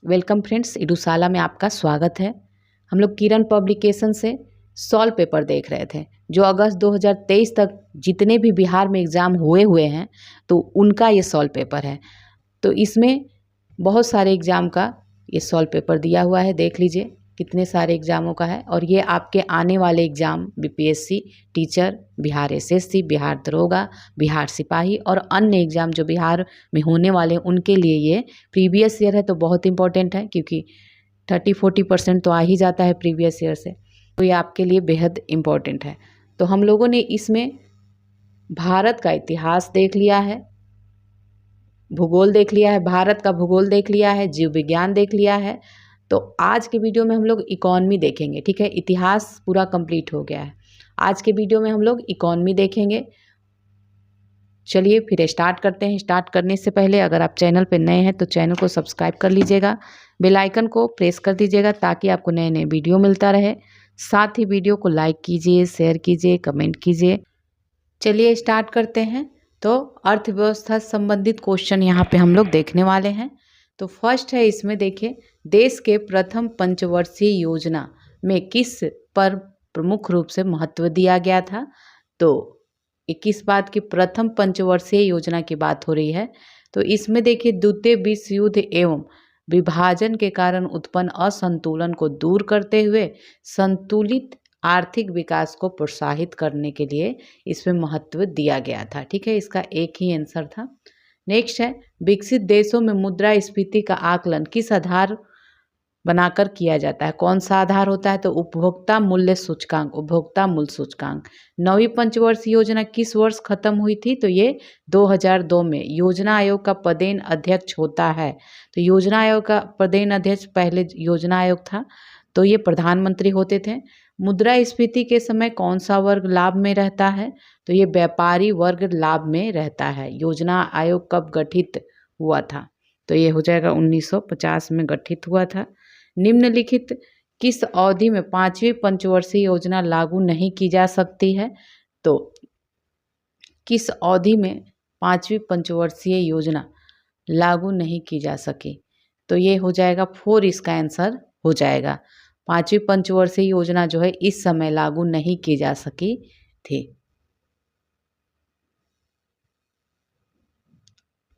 Welcome friends, इडूसाला में आपका स्वागत है। हम लोग किरण पब्लिकेशन से सॉल्व पेपर देख रहे थे जो अगस्त 2023 तक जितने भी बिहार में एग्ज़ाम हुए हैं तो उनका ये सॉल्व पेपर है। तो इसमें बहुत सारे एग्ज़ाम का ये सॉल्व पेपर दिया हुआ है, देख लीजिए कितने सारे एग्ज़ामों का है। और ये आपके आने वाले exam BPSC teacher, Bihar SSC, Bihar दरोगा, बिहार सिपाही और अन्य एग्ज़ाम जो बिहार में होने वाले हैं उनके लिए ये प्रीवियस ईयर है, तो बहुत इंपॉर्टेंट है क्योंकि 30-40% तो आ ही जाता है प्रीवियस ईयर से, तो ये आपके लिए बेहद इम्पॉर्टेंट है। तो हम लोगों ने इसमें भारत का इतिहास देख लिया है, भूगोल देख लिया है, भारत का भूगोल देख लिया है, जीव विज्ञान देख लिया है। तो आज के वीडियो में हम लोग इकॉनमी देखेंगे, ठीक है। इतिहास पूरा कंप्लीट हो गया है, आज के वीडियो में हम लोग इकॉनमी देखेंगे। चलिए फिर स्टार्ट करते हैं। स्टार्ट करने से पहले अगर आप चैनल पर नए हैं तो चैनल को सब्सक्राइब कर लीजिएगा, बेल आइकन को प्रेस कर दीजिएगा ताकि आपको नए नए वीडियो मिलता रहे। साथ ही वीडियो को लाइक कीजिए, शेयर कीजिए, कमेंट कीजिए। चलिए स्टार्ट करते हैं। तो अर्थव्यवस्था संबंधित क्वेश्चन यहाँ पे हम लोग देखने वाले हैं। तो फर्स्ट है, इसमें देखिए, देश के प्रथम पंचवर्षीय योजना में किस पर प्रमुख रूप से महत्व दिया गया था। तो किस बात की प्रथम पंचवर्षीय योजना की बात हो रही है। तो इसमें देखिए, द्वितीय विश्व युद्ध एवं विभाजन के कारण उत्पन्न असंतुलन को दूर करते हुए संतुलित आर्थिक विकास को प्रोत्साहित करने के लिए इसमें महत्व दिया गया था, ठीक है। इसका एक ही आंसर था। नेक्स्ट है, विकसित देशों में मुद्रास्फीति का आकलन किस आधार बनाकर किया जाता है। कौन सा आधार होता है। तो उपभोक्ता मूल्य सूचकांक, उपभोक्ता मूल्य सूचकांक। नौवीं पंचवर्षीय योजना किस वर्ष खत्म हुई थी। तो ये 2002 में। योजना आयोग का पदेन अध्यक्ष होता है। तो योजना आयोग का पदेन अध्यक्ष पहले योजना आयोग था, तो ये प्रधानमंत्री होते थे। मुद्रास्फीति के समय कौन सा वर्ग लाभ में रहता है। तो ये व्यापारी वर्ग लाभ में रहता है। योजना आयोग कब गठित हुआ था। तो ये हो जाएगा 1950 में गठित हुआ था। निम्नलिखित किस अवधि में पांचवी पंचवर्षीय योजना लागू नहीं की जा सकती है। तो किस अवधि में पांचवी पंचवर्षीय योजना लागू नहीं की जा सकी। तो ये हो जाएगा 4, इसका आंसर हो जाएगा। पांचवी पंचवर्षीय योजना जो है इस समय लागू नहीं की जा सकी थी।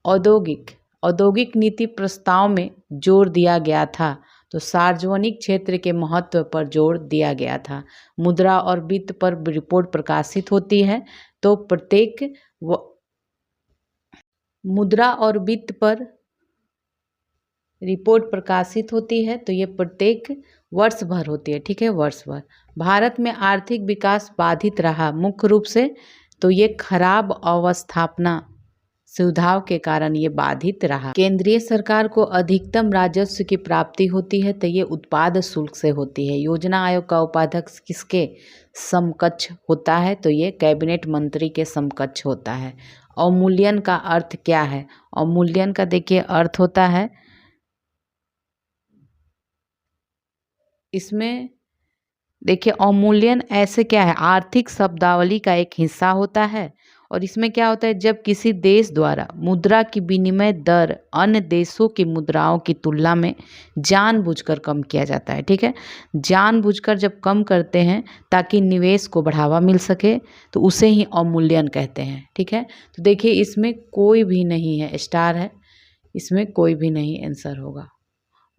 औद्योगिक नीति प्रस्ताव में जोर दिया गया था। तो सार्वजनिक क्षेत्र के महत्व पर जोर दिया गया था। मुद्रा और वित्त पर रिपोर्ट प्रकाशित होती है। तो प्रत्येक मुद्रा और वित्त पर रिपोर्ट प्रकाशित होती है, तो ये प्रत्येक वर्ष भर होती है, ठीक है, वर्ष भर। भारत में आर्थिक विकास बाधित रहा मुख्य रूप से। तो ये खराब अवस्थापना सुधार के कारण ये बाधित रहा। केंद्रीय सरकार को अधिकतम राजस्व की प्राप्ति होती है, तो ये उत्पाद शुल्क से होती है। योजना आयोग का उपाध्यक्ष किसके समकक्ष होता है। तो ये कैबिनेट मंत्री के समकक्ष होता है। अवमूल्यन का अर्थ क्या है। अवमूल्यन का देखिए अर्थ होता है, इसमें देखिए अवमूल्यन ऐसे क्या है, आर्थिक शब्दावली का एक हिस्सा होता है। और इसमें क्या होता है, जब किसी देश द्वारा मुद्रा की विनिमय दर अन्य देशों की मुद्राओं की तुलना में जानबूझकर कम किया जाता है, ठीक है। जानबूझकर जब कम करते हैं ताकि निवेश को बढ़ावा मिल सके, तो उसे ही अवमूल्यन कहते हैं, ठीक है। तो देखिए इसमें कोई भी नहीं है, स्टार है, इसमें कोई भी नहीं आंसर होगा।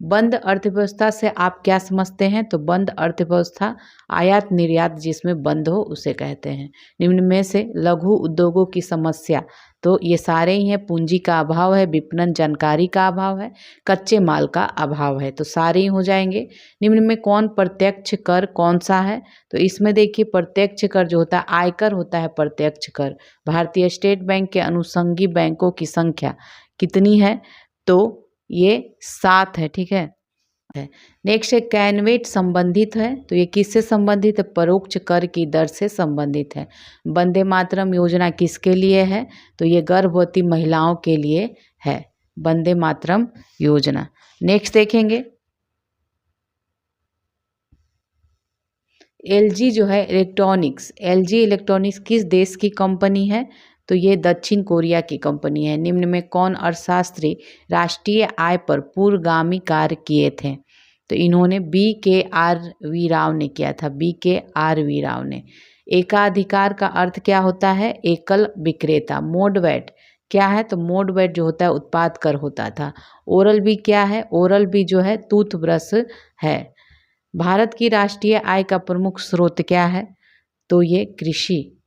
बंद अर्थव्यवस्था से आप क्या समझते हैं। तो बंद अर्थव्यवस्था आयात निर्यात जिसमें बंद हो उसे कहते हैं। निम्न में से लघु उद्योगों की समस्या, तो ये सारे ही हैं। पूंजी का अभाव है, विपणन जानकारी का अभाव है, कच्चे माल का अभाव है, तो सारे ही हो जाएंगे। निम्न में कौन प्रत्यक्ष कर कौन सा है। तो इसमें देखिए प्रत्यक्ष कर जो होता है आयकर होता है प्रत्यक्ष कर। भारतीय स्टेट बैंक के अनुषंगी बैंकों की संख्या कितनी है। तो ये 7 है, ठीक है। नेक्स्ट है, कैनवेट संबंधित है। तो ये किससे संबंधित है, परोक्ष कर की दर से संबंधित है। वंदे मातरम योजना किसके लिए है। तो ये गर्भवती महिलाओं के लिए है, वंदे मातरम योजना। नेक्स्ट देखेंगे, एलजी जो है इलेक्ट्रॉनिक्स, एलजी इलेक्ट्रॉनिक्स किस देश की कंपनी है। तो तो ये दक्षिण कोरिया की कंपनी है। निम्न में कौन अर्थशास्त्री राष्ट्रीय आय पर पूर्वगामी कार्य किए थे? तो इन्होंने BKR राव ने किया था, BKR राव ने। एकाधिकार का अर्थ क्या होता है? एकल विक्रेता। मोडवेट क्या है? तो मोडवेट जो होता है उत्पाद कर होता था। ओरल बी क्या है? ओरल बी जो है टूथब्रश है। भारत की राष्ट्रीय आय का प्रमुख स्रोत क्या है? तो ये कृषि।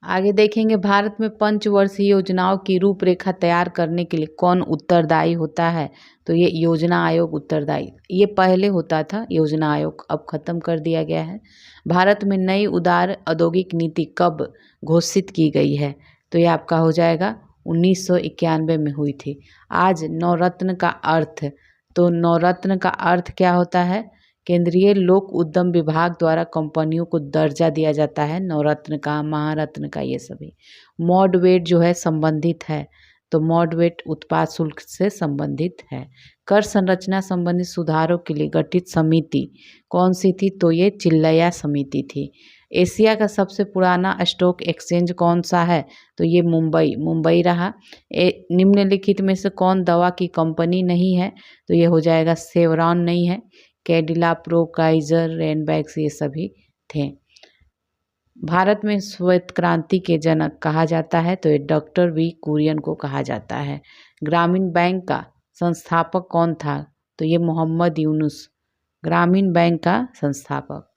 आगे देखेंगे, भारत में पंचवर्षीय योजनाओं की रूपरेखा तैयार करने के लिए कौन उत्तरदायी होता है? तो ये योजना आयोग उत्तरदायी। ये पहले होता था योजना आयोग, अब खत्म कर दिया गया है। भारत में नई उदार औद्योगिक नीति कब घोषित की गई है? तो ये आपका हो जाएगा 1991 में हुई थी। आज नवरत्न का अर्थ, तो नवरत्न का अर्थ क्या होता है? केंद्रीय लोक उद्यम विभाग द्वारा कंपनियों को दर्जा दिया जाता है, नवरत्न का, महारत्न का, ये सभी। मॉडवेट जो है संबंधित है, तो मॉडवेट उत्पाद शुल्क से संबंधित है। कर संरचना संबंधित सुधारों के लिए गठित समिति कौन सी थी? तो ये चिल्लैया समिति थी। एशिया का सबसे पुराना स्टॉक एक्सचेंज कौन सा है? तो ये मुंबई रहा। निम्नलिखित में से कौन दवा की कंपनी नहीं है? तो ये हो जाएगा सेवरॉन नहीं है, कैडिला, प्रो, काइजर, रेनबैक्स ये सभी थे। भारत में श्वेत क्रांति के जनक कहा जाता है, तो ये डॉक्टर वी कुरियन को कहा जाता है। ग्रामीण बैंक का संस्थापक कौन था? तो ये मोहम्मद यूनुस, ग्रामीण बैंक का संस्थापक।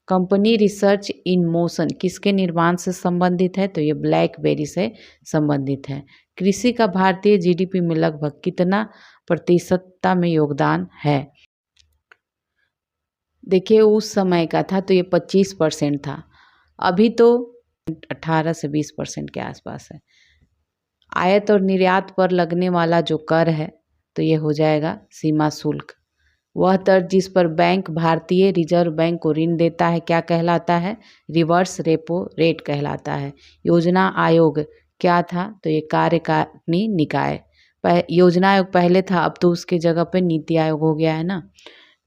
कंपनी रिसर्च इन मोशन किसके निर्माण से संबंधित है? तो ये ब्लैकबेरी से संबंधित है। कृषि का भारतीय GDP में लगभग कितना प्रतिशतता में योगदान है? देखिए उस समय का था तो ये 25% था, अभी तो 18 से 20% के आसपास है। आयात और निर्यात पर लगने वाला जो कर है तो ये हो जाएगा सीमा शुल्क। वह दर जिस पर बैंक भारतीय रिजर्व बैंक को ऋण देता है क्या कहलाता है? रिवर्स रेपो रेट कहलाता है। योजना आयोग क्या था? तो ये कार्यकारिणी निकाय। योजना आयोग पहले था, अब तो उसके जगह पे नीति आयोग हो गया है ना।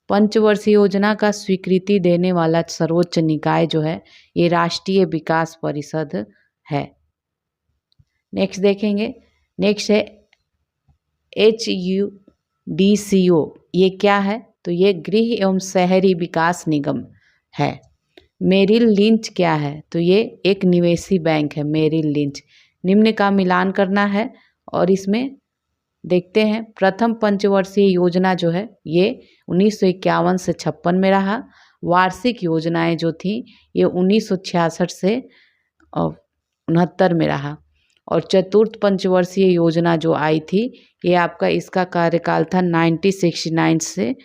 पंचवर्षीय योजना का स्वीकृति देने वाला सर्वोच्च निकाय जो है ये राष्ट्रीय विकास परिषद है। नेक्स्ट देखेंगे, नेक्स्ट है HUDCO, ये क्या है? तो ये गृह एवं शहरी विकास निगम है। मेरिल लिंच क्या है? तो ये एक निवेशी बैंक है, मेरिल लिंच। निम्न का मिलान करना है और इसमें देखते हैं प्रथम पंचवर्षीय योजना जो है ये 1951 से 56 में रहा। वार्षिक योजनाएं जो थी ये 1966 से 69 में रहा। और चतुर्थ पंचवर्षीय योजना जो आई थी ये आपका इसका कार्यकाल था 1969 से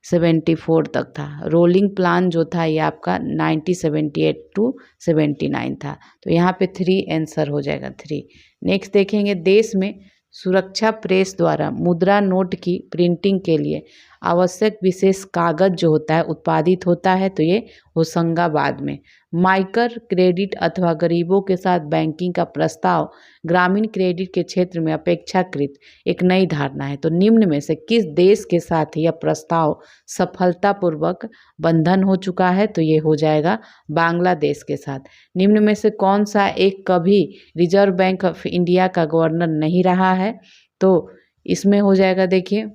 74 तक था। रोलिंग प्लान जो था ये आपका 1978 टू 79 था। तो यहाँ पे 3 आंसर हो जाएगा, 3। नेक्स्ट देखेंगे, देश में सुरक्षा प्रेस द्वारा मुद्रा नोट की प्रिंटिंग के लिए आवश्यक विशेष कागज जो होता है उत्पादित होता है, तो ये होशंगाबाद में। माइक्रो क्रेडिट अथवा गरीबों के साथ बैंकिंग का प्रस्ताव ग्रामीण क्रेडिट के क्षेत्र में अपेक्षाकृत एक नई धारणा है। तो निम्न में से किस देश के साथ यह प्रस्ताव सफलतापूर्वक बंधन हो चुका है? तो ये हो जाएगा बांग्लादेश के साथ। निम्न में से कौन सा एक कभी रिजर्व बैंक ऑफ इंडिया का गवर्नर नहीं रहा है? तो इसमें हो जाएगा, देखिए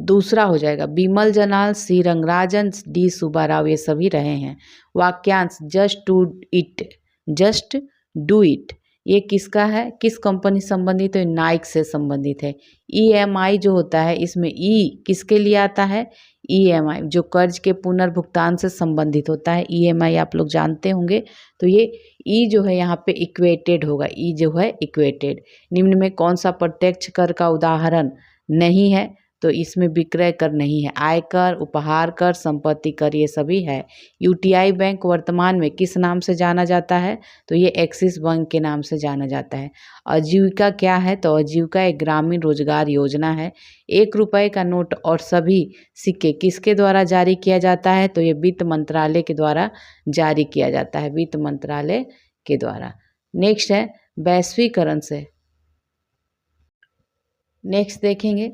दूसरा हो जाएगा बिमल जलाल, सी रंगराजन, डी सुब्बाराव, ये सभी रहे हैं। वाक्यांश जस्ट डू इट ये किसका है? किस कंपनी संबंधित है? नाइक से संबंधित है। EMI जो होता है इसमें किसके लिए आता है? EMI जो कर्ज के पुनर्भुगतान से संबंधित होता है। EMI आप लोग जानते होंगे। तो ये जो है यहाँ पे इक्वेटेड होगा, जो है इक्वेटेड। निम्न में कौन सा प्रत्यक्ष कर का उदाहरण नहीं है? तो इसमें विक्रय कर नहीं है। आयकर, उपहार कर, संपत्ति कर, ये सभी है। UTI बैंक वर्तमान में किस नाम से जाना जाता है? तो ये एक्सिस बैंक के नाम से जाना जाता है। आजीविका क्या है? तो आजीविका एक ग्रामीण रोजगार योजना है। 1 रुपये का नोट और सभी सिक्के किसके द्वारा जारी किया जाता है? तो ये वित्त मंत्रालय के द्वारा जारी किया जाता है, वित्त मंत्रालय के द्वारा। नेक्स्ट है वैश्वीकरण से। नेक्स्ट देखेंगे,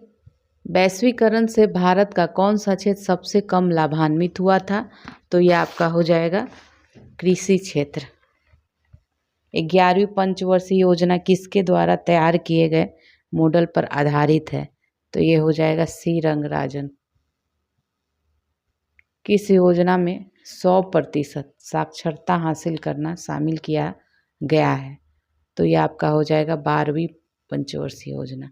वैश्वीकरण से भारत का कौन सा क्षेत्र सबसे कम लाभान्वित हुआ था? तो ये आपका हो जाएगा कृषि क्षेत्र। 11वीं पंचवर्षीय योजना किसके द्वारा तैयार किए गए मॉडल पर आधारित है? तो ये हो जाएगा सी रंगराजन। किस योजना में 100% साक्षरता हासिल करना शामिल किया गया है? तो ये आपका हो जाएगा 12वीं पंचवर्षीय योजना।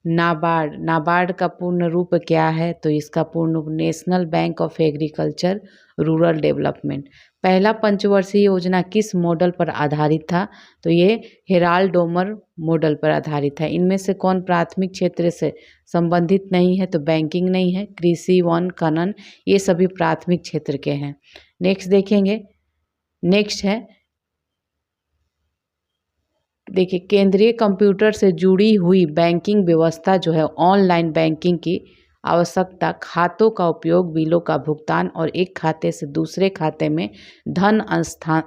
नाबार्ड का पूर्ण रूप क्या है? तो इसका पूर्ण रूप national bank of agriculture rural development. पहला पंचवर्षीय योजना किस मॉडल पर आधारित था? तो ये हेराल्ड डोमर मॉडल पर आधारित है। इनमें से कौन प्राथमिक क्षेत्र से संबंधित नहीं है? तो बैंकिंग नहीं है, कृषि, वन, खनन, ये सभी प्राथमिक क्षेत्र के हैं। नेक्स्ट देखेंगे। नेक्स्ट है, देखिए, केंद्रीय कंप्यूटर से जुड़ी हुई बैंकिंग व्यवस्था जो है, ऑनलाइन बैंकिंग की आवश्यकता खातों का उपयोग, बिलों का भुगतान और एक खाते से दूसरे खाते में धन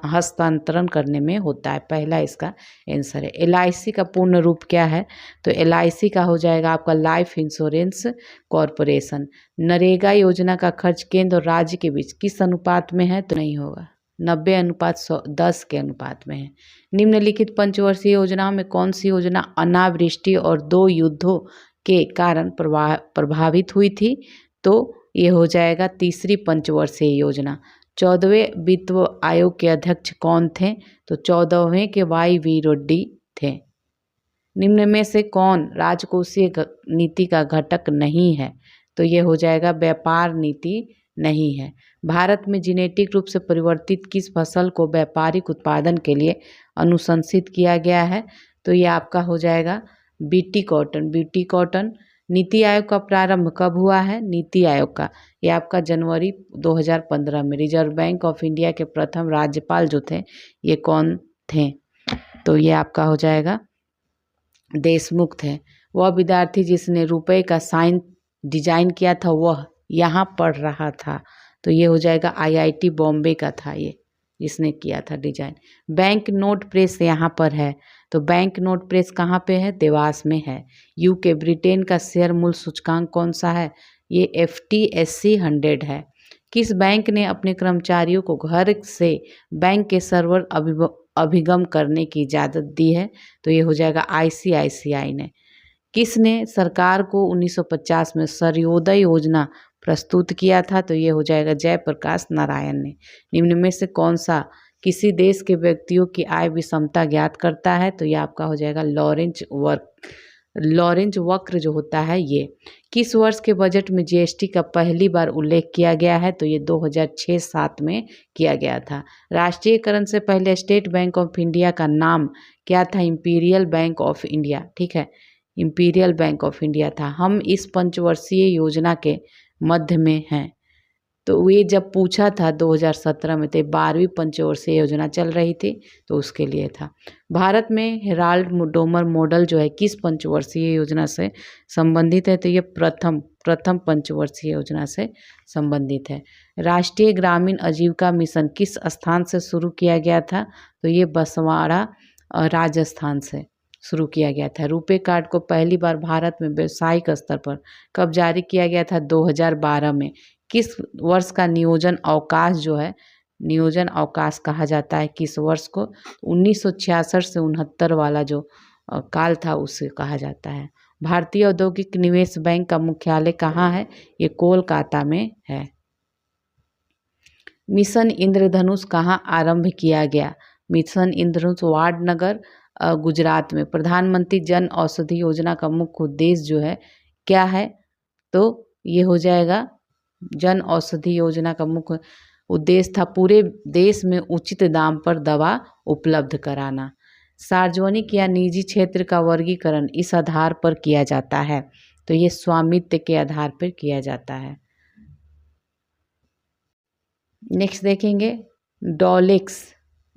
हस्तांतरण करने में होता है। पहला इसका आंसर है। LIC का पूर्ण रूप क्या है? तो LIC का हो जाएगा आपका लाइफ इंश्योरेंस कॉरपोरेशन। नरेगा योजना का खर्च केंद्र और राज्य के बीच किस अनुपात में है? तो नहीं होगा, 90:10 के अनुपात में है। निम्नलिखित पंचवर्षीय योजनाओं में कौन सी योजना अनावृष्टि और 2 युद्धों के कारण प्रभावित हुई थी? तो ये हो जाएगा तीसरी पंचवर्षीय योजना। 14वें वित्त आयोग के अध्यक्ष कौन थे? तो 14वें के YV रेड्डी थे। निम्न में से कौन राजकोषीय नीति का घटक नहीं है? तो ये हो जाएगा व्यापार नीति नहीं है। भारत में जेनेटिक रूप से परिवर्तित किस फसल को व्यापारिक उत्पादन के लिए अनुशंसित किया गया है? तो ये आपका हो जाएगा बीटी कॉटन। नीति आयोग का प्रारंभ कब हुआ है? नीति आयोग का ये आपका जनवरी 2015 में। रिजर्व बैंक ऑफ इंडिया के प्रथम राज्यपाल जो थे, ये कौन थे? तो ये आपका हो जाएगा देशमुख थे। वह विद्यार्थी जिसने रुपए का साइन डिजाइन किया था, वह यहाँ पढ़ रहा था। तो ये हो जाएगा IIT बॉम्बे का था ये, जिसने किया था डिजाइन। बैंक नोट प्रेस यहाँ पर है, तो बैंक नोट प्रेस कहाँ पे है? देवास में है। UK ब्रिटेन का शेयर मूल्य सूचकांक कौन सा है? ये FTSE 100 है। किस बैंक ने अपने कर्मचारियों को घर से बैंक के सर्वर अभिगम करने की इजाज़त दी है? तो ये हो जाएगा ICICI ने। किसने सरकार को 1950 में सर्वोदय योजना प्रस्तुत किया था? तो ये हो जाएगा जयप्रकाश नारायण ने। निम्न में से कौन सा किसी देश के व्यक्तियों की आय विषमता ज्ञात करता है? तो ये आपका हो जाएगा लॉरेंज वक्र जो होता है ये। किस वर्ष के बजट में GST का पहली बार उल्लेख किया गया है? तो ये 2006-07 में किया गया था। राष्ट्रीयकरण से पहले स्टेट बैंक ऑफ इंडिया का नाम क्या था? Imperial bank of India. ठीक है, इंपीरियल बैंक ऑफ इंडिया था। हम इस पंचवर्षीय योजना के मध्य में हैं। तो ये जब पूछा था 2017 में, तो 12वीं पंचवर्षीय योजना चल रही थी, तो उसके लिए था। भारत में हेराल्ड डोमर मॉडल जो है किस पंचवर्षीय योजना से संबंधित है? तो ये प्रथम पंचवर्षीय योजना से संबंधित है। राष्ट्रीय ग्रामीण आजीविका मिशन किस स्थान से शुरू किया गया था? तो ये बसवाड़ा राजस्थान से शुरू किया गया था। रुपे कार्ड को पहली बार भारत में व्यावसायिक स्तर पर कब जारी किया गया था? 2012 में। किस वर्ष का नियोजन अवकाश जो है, नियोजन अवकाश कहा जाता है किस वर्ष को? 1966 से 69 वाला जो काल था उसे कहा जाता है। भारतीय औद्योगिक निवेश बैंक का मुख्यालय कहाँ है? ये कोलकाता में है। मिशन इंद्रधनुष कहाँ आरंभ किया गया? मिशन इंद्रधनुष वाडनगर गुजरात में। प्रधानमंत्री जन औषधि योजना का मुख्य उद्देश्य जो है क्या है? तो ये हो जाएगा जन औषधि योजना का मुख्य उद्देश्य था पूरे देश में उचित दाम पर दवा उपलब्ध कराना। सार्वजनिक या निजी क्षेत्र का वर्गीकरण इस आधार पर किया जाता है? तो ये स्वामित्व के आधार पर किया जाता है। नेक्स्ट देखेंगे, डॉलेक्स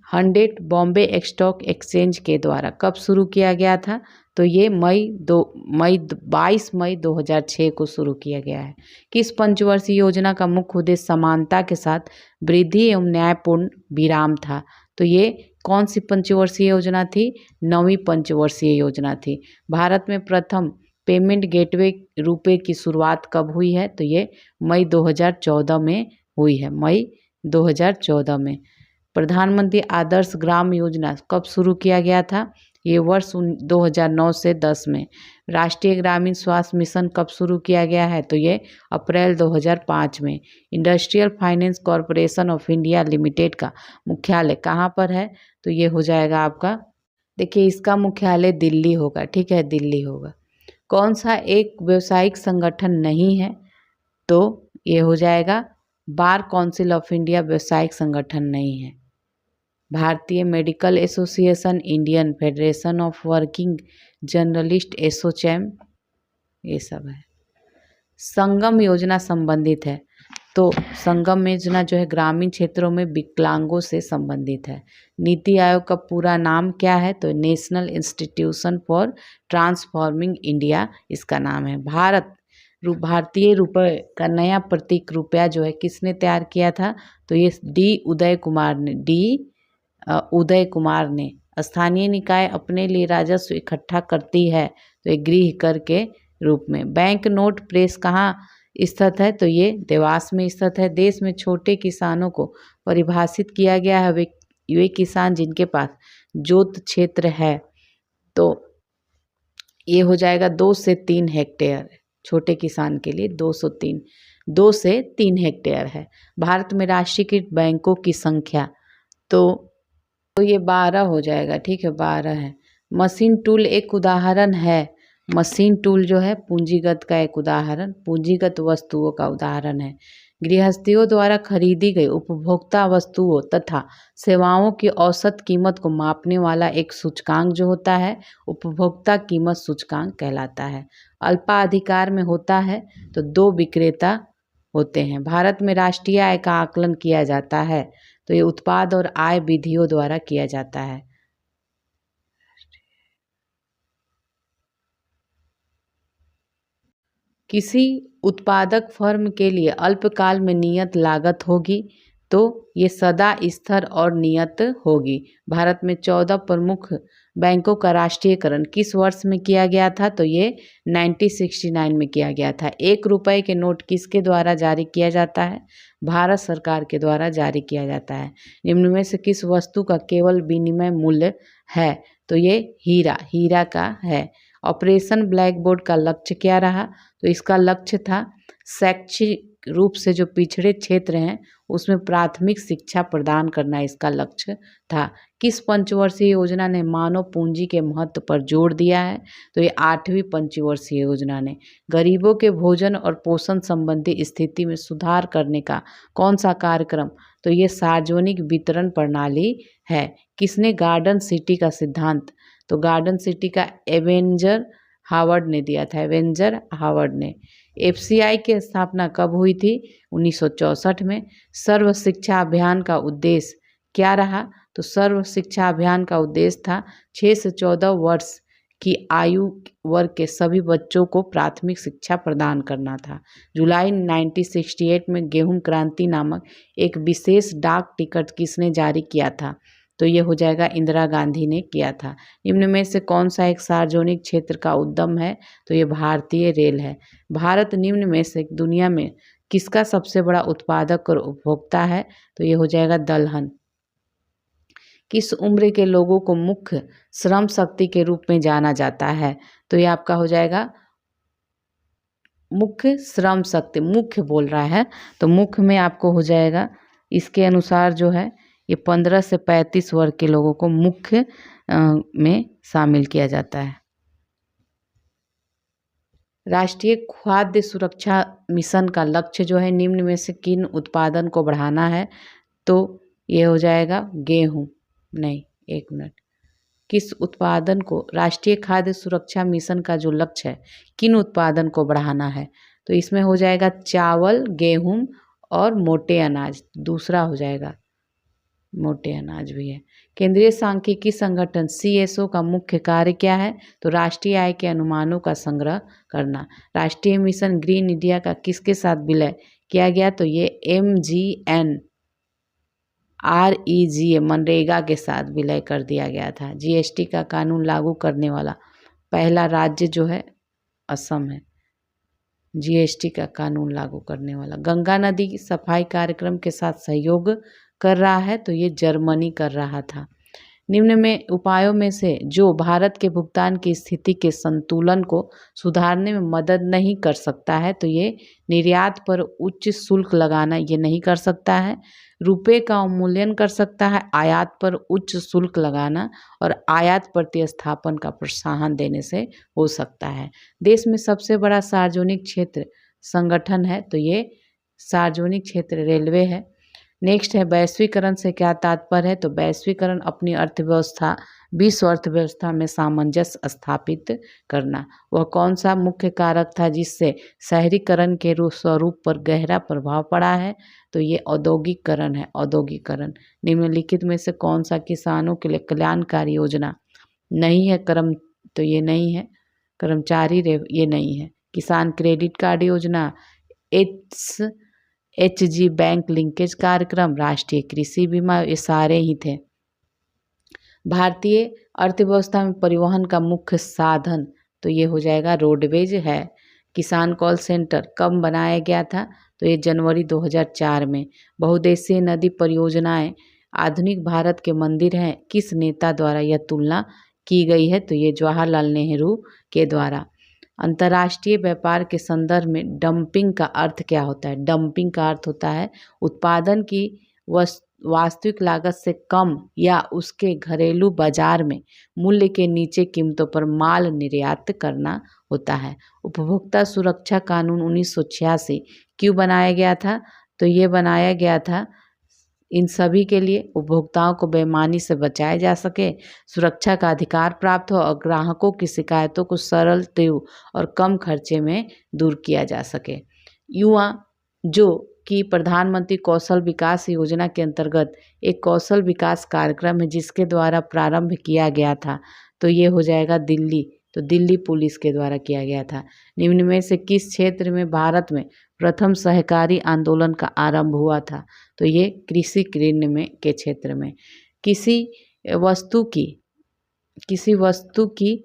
100 बॉम्बे स्टॉक एक्सचेंज के द्वारा कब शुरू किया गया था? तो ये 22 मई 2006 को शुरू किया गया है। किस पंचवर्षीय योजना का मुख्य उद्देश्य समानता के साथ वृद्धि एवं न्यायपूर्ण विराम था? तो ये कौन सी पंचवर्षीय योजना थी? 9वीं पंचवर्षीय योजना थी। भारत में प्रथम पेमेंट गेटवे रुपए की शुरुआत कब हुई है? तो ये मई 2014 में हुई है, मई 2014 में। प्रधानमंत्री आदर्श ग्राम योजना कब शुरू किया गया था? ये वर्ष 2009 से 10 में। राष्ट्रीय ग्रामीण स्वास्थ्य मिशन कब शुरू किया गया है? तो ये अप्रैल 2005 में। Industrial finance corporation of India limited का मुख्यालय कहाँ पर है? तो ये हो जाएगा आपका, देखिए इसका मुख्यालय दिल्ली होगा, ठीक है, दिल्ली होगा। कौन सा एक व्यावसायिक संगठन नहीं है? तो ये हो जाएगा बार काउंसिल ऑफ इंडिया व्यावसायिक संगठन नहीं है। भारतीय medical association, Indian federation of working journalist, ASSOCHAM, ये सब है। संगम योजना संबंधित है, तो संगम योजना जो है ग्रामीण क्षेत्रों में विकलांगों से संबंधित है। नीति आयोग का पूरा नाम क्या है? तो national institution for transforming India इसका नाम है। भारतीय रुपये का नया प्रतीक रुपया जो है किसने तैयार किया था? तो ये उदय कुमार ने। स्थानीय निकाय अपने लिए राजस्व इकट्ठा करती है, तो ये गृह कर के रूप में। बैंक नोट प्रेस कहाँ स्थित है? तो ये देवास में स्थित है। देश में छोटे किसानों को परिभाषित किया गया है, वे किसान जिनके पास जोत क्षेत्र है, तो ये हो जाएगा 2 से 3 हेक्टेयर। छोटे किसान के लिए 2 से 3 हेक्टेयर है। भारत में राष्ट्रीयकृत बैंकों की संख्या तो ये 12 हो जाएगा, ठीक है, 12 है। मशीन टूल एक उदाहरण है। मशीन टूल जो है पूंजीगत का एक उदाहरण, पूंजीगत वस्तुओं का उदाहरण है। गृहस्थियों द्वारा खरीदी गई उपभोक्ता वस्तुओं तथा सेवाओं की औसत कीमत को मापने वाला एक सूचकांक जो होता है उपभोक्ता कीमत सूचकांक कहलाता है। अल्पाधिकार में होता है तो 2 विक्रेता होते हैं। भारत में राष्ट्रीय आय का आकलन किया जाता है, तो ये उत्पाद और आय विधियों द्वारा किया जाता है। किसी उत्पादक फर्म के लिए अल्पकाल में नियत लागत होगी, तो ये सदा स्थिर और नियत होगी। भारत में 14 प्रमुख बैंकों का राष्ट्रीयकरण किस वर्ष में किया गया था? तो ये 1969 में किया गया था। 1 रुपये के नोट किसके द्वारा जारी किया जाता है? भारत सरकार के द्वारा जारी किया जाता है। निम्न में से किस वस्तु का केवल विनिमय मूल्य है? तो ये हीरा का है। ऑपरेशन ब्लैक बोर्ड का लक्ष्य क्या रहा? तो इसका लक्ष्य था शैक्षिक रूप से जो पिछड़े क्षेत्र हैं उसमें प्राथमिक शिक्षा प्रदान करना इसका लक्ष्य था। किस पंचवर्षीय योजना ने मानव पूंजी के महत्व पर जोर दिया है? तो ये 8वीं पंचवर्षीय योजना ने। गरीबों के भोजन और पोषण संबंधी स्थिति में सुधार करने का कौन सा कार्यक्रम? तो ये सार्वजनिक वितरण प्रणाली है। किसने गार्डन सिटी का सिद्धांत? तो गार्डन सिटी का एवेंजर हावर्ड ने दिया था, एवेंजर हावर्ड ने। एफसीआई की स्थापना कब हुई थी? 1964 में। सर्व शिक्षा अभियान का उद्देश्य क्या रहा? तो सर्व शिक्षा अभियान का उद्देश्य था 6 से 14 वर्ष की आयु वर्ग के सभी बच्चों को प्राथमिक शिक्षा प्रदान करना था। जुलाई 1968 में गेहूं क्रांति नामक एक विशेष डाक टिकट किसने जारी किया था? तो ये हो जाएगा इंदिरा गांधी ने किया था। निम्न में से कौन सा एक सार्वजनिक क्षेत्र का उद्यम है? तो ये भारतीय रेल है। भारत निम्न में से दुनिया में किसका सबसे बड़ा उत्पादक और उपभोक्ता है? तो ये हो जाएगा दलहन। किस उम्र के लोगों को मुख्य श्रम शक्ति के रूप में जाना जाता है? तो ये आपका हो जाएगा मुख्य श्रम शक्ति, मुख्य बोल रहा है तो मुख्य में आपको हो जाएगा इसके अनुसार जो है ये 15 से 35 वर्ग के लोगों को मुख्य में शामिल किया जाता है। राष्ट्रीय खाद्य सुरक्षा मिशन का लक्ष्य जो है निम्न में से किन उत्पादन को बढ़ाना है? तो ये हो जाएगा गेहूं, नहीं, एक मिनट, किस उत्पादन को, राष्ट्रीय खाद्य सुरक्षा मिशन का जो लक्ष्य है किन उत्पादन को बढ़ाना है? तो इसमें हो जाएगा चावल, गेहूं और मोटे अनाज, दूसरा हो जाएगा मोटे अनाज भी है। केंद्रीय सांख्यिकी संगठन CSO का मुख्य कार्य क्या है? तो राष्ट्रीय आय के अनुमानों का संग्रह करना। राष्ट्रीय मिशन ग्रीन इंडिया का किसके साथ विलय किया गया? तो ये MGNREGA मनरेगा के साथ विलय कर दिया गया था। GST का कानून लागू करने वाला पहला राज्य जो है असम है। GST का कानून लागू करने वाला। गंगा नदी की सफाई कार्यक्रम के साथ सहयोग कर रहा है? तो ये जर्मनी कर रहा था। निम्न में उपायों में से जो भारत के भुगतान की स्थिति के संतुलन को सुधारने में मदद नहीं कर सकता है, तो ये निर्यात पर उच्च शुल्क लगाना ये नहीं कर सकता है। रुपए का अवमूल्यन कर सकता है, आयात पर उच्च शुल्क लगाना और आयात प्रतिस्थापन का प्रोत्साहन देने से हो सकता है। देश में सबसे बड़ा सार्वजनिक क्षेत्र संगठन है, तो ये सार्वजनिक क्षेत्र रेलवे है। नेक्स्ट है वैश्वीकरण से क्या तात्पर्य है? तो वैश्वीकरण अपनी अर्थव्यवस्था विश्व अर्थव्यवस्था में सामंजस्य स्थापित करना। वह कौन सा मुख्य कारक था जिससे शहरीकरण के स्वरूप पर गहरा प्रभाव पड़ा है? तो ये औद्योगिकरण है, औद्योगिकरण। निम्नलिखित में से कौन सा किसानों के लिए कल्याणकारी योजना नहीं है? तो ये नहीं है। कर्मचारी ये नहीं है। किसान क्रेडिट कार्ड योजना, HG बैंक लिंकेज कार्यक्रम, राष्ट्रीय कृषि बीमा, ये सारे ही थे। भारतीय अर्थव्यवस्था में परिवहन का मुख्य साधन, तो ये हो जाएगा रोडवेज है। किसान कॉल सेंटर कब बनाया गया था? तो ये जनवरी 2004 में। बहुउद्देशीय नदी परियोजनाएं आधुनिक भारत के मंदिर हैं, किस नेता द्वारा यह तुलना की गई है? तो ये जवाहरलाल नेहरू के द्वारा। अंतर्राष्ट्रीय व्यापार के संदर्भ में डंपिंग का अर्थ क्या होता है? डंपिंग का अर्थ होता है उत्पादन की वास्तविक लागत से कम या उसके घरेलू बाजार में मूल्य के नीचे कीमतों पर माल निर्यात करना होता है। उपभोक्ता सुरक्षा कानून 1986 क्यों बनाया गया था? तो ये बनाया गया था इन सभी के लिए उपभोक्ताओं को बेईमानी से बचाया जा सके, सुरक्षा का अधिकार प्राप्त हो और ग्राहकों की शिकायतों को सरल, तीव्र और कम खर्चे में दूर किया जा सके। युवा जो कि प्रधानमंत्री कौशल विकास योजना के अंतर्गत एक कौशल विकास कार्यक्रम है जिसके द्वारा प्रारंभ किया गया था, तो ये हो जाएगा दिल्ली, तो दिल्ली पुलिस के द्वारा किया गया था। निम्न में से किस क्षेत्र में भारत में प्रथम सहकारी आंदोलन का आरंभ हुआ था? तो ये कृषि ऋण में के क्षेत्र में। किसी वस्तु की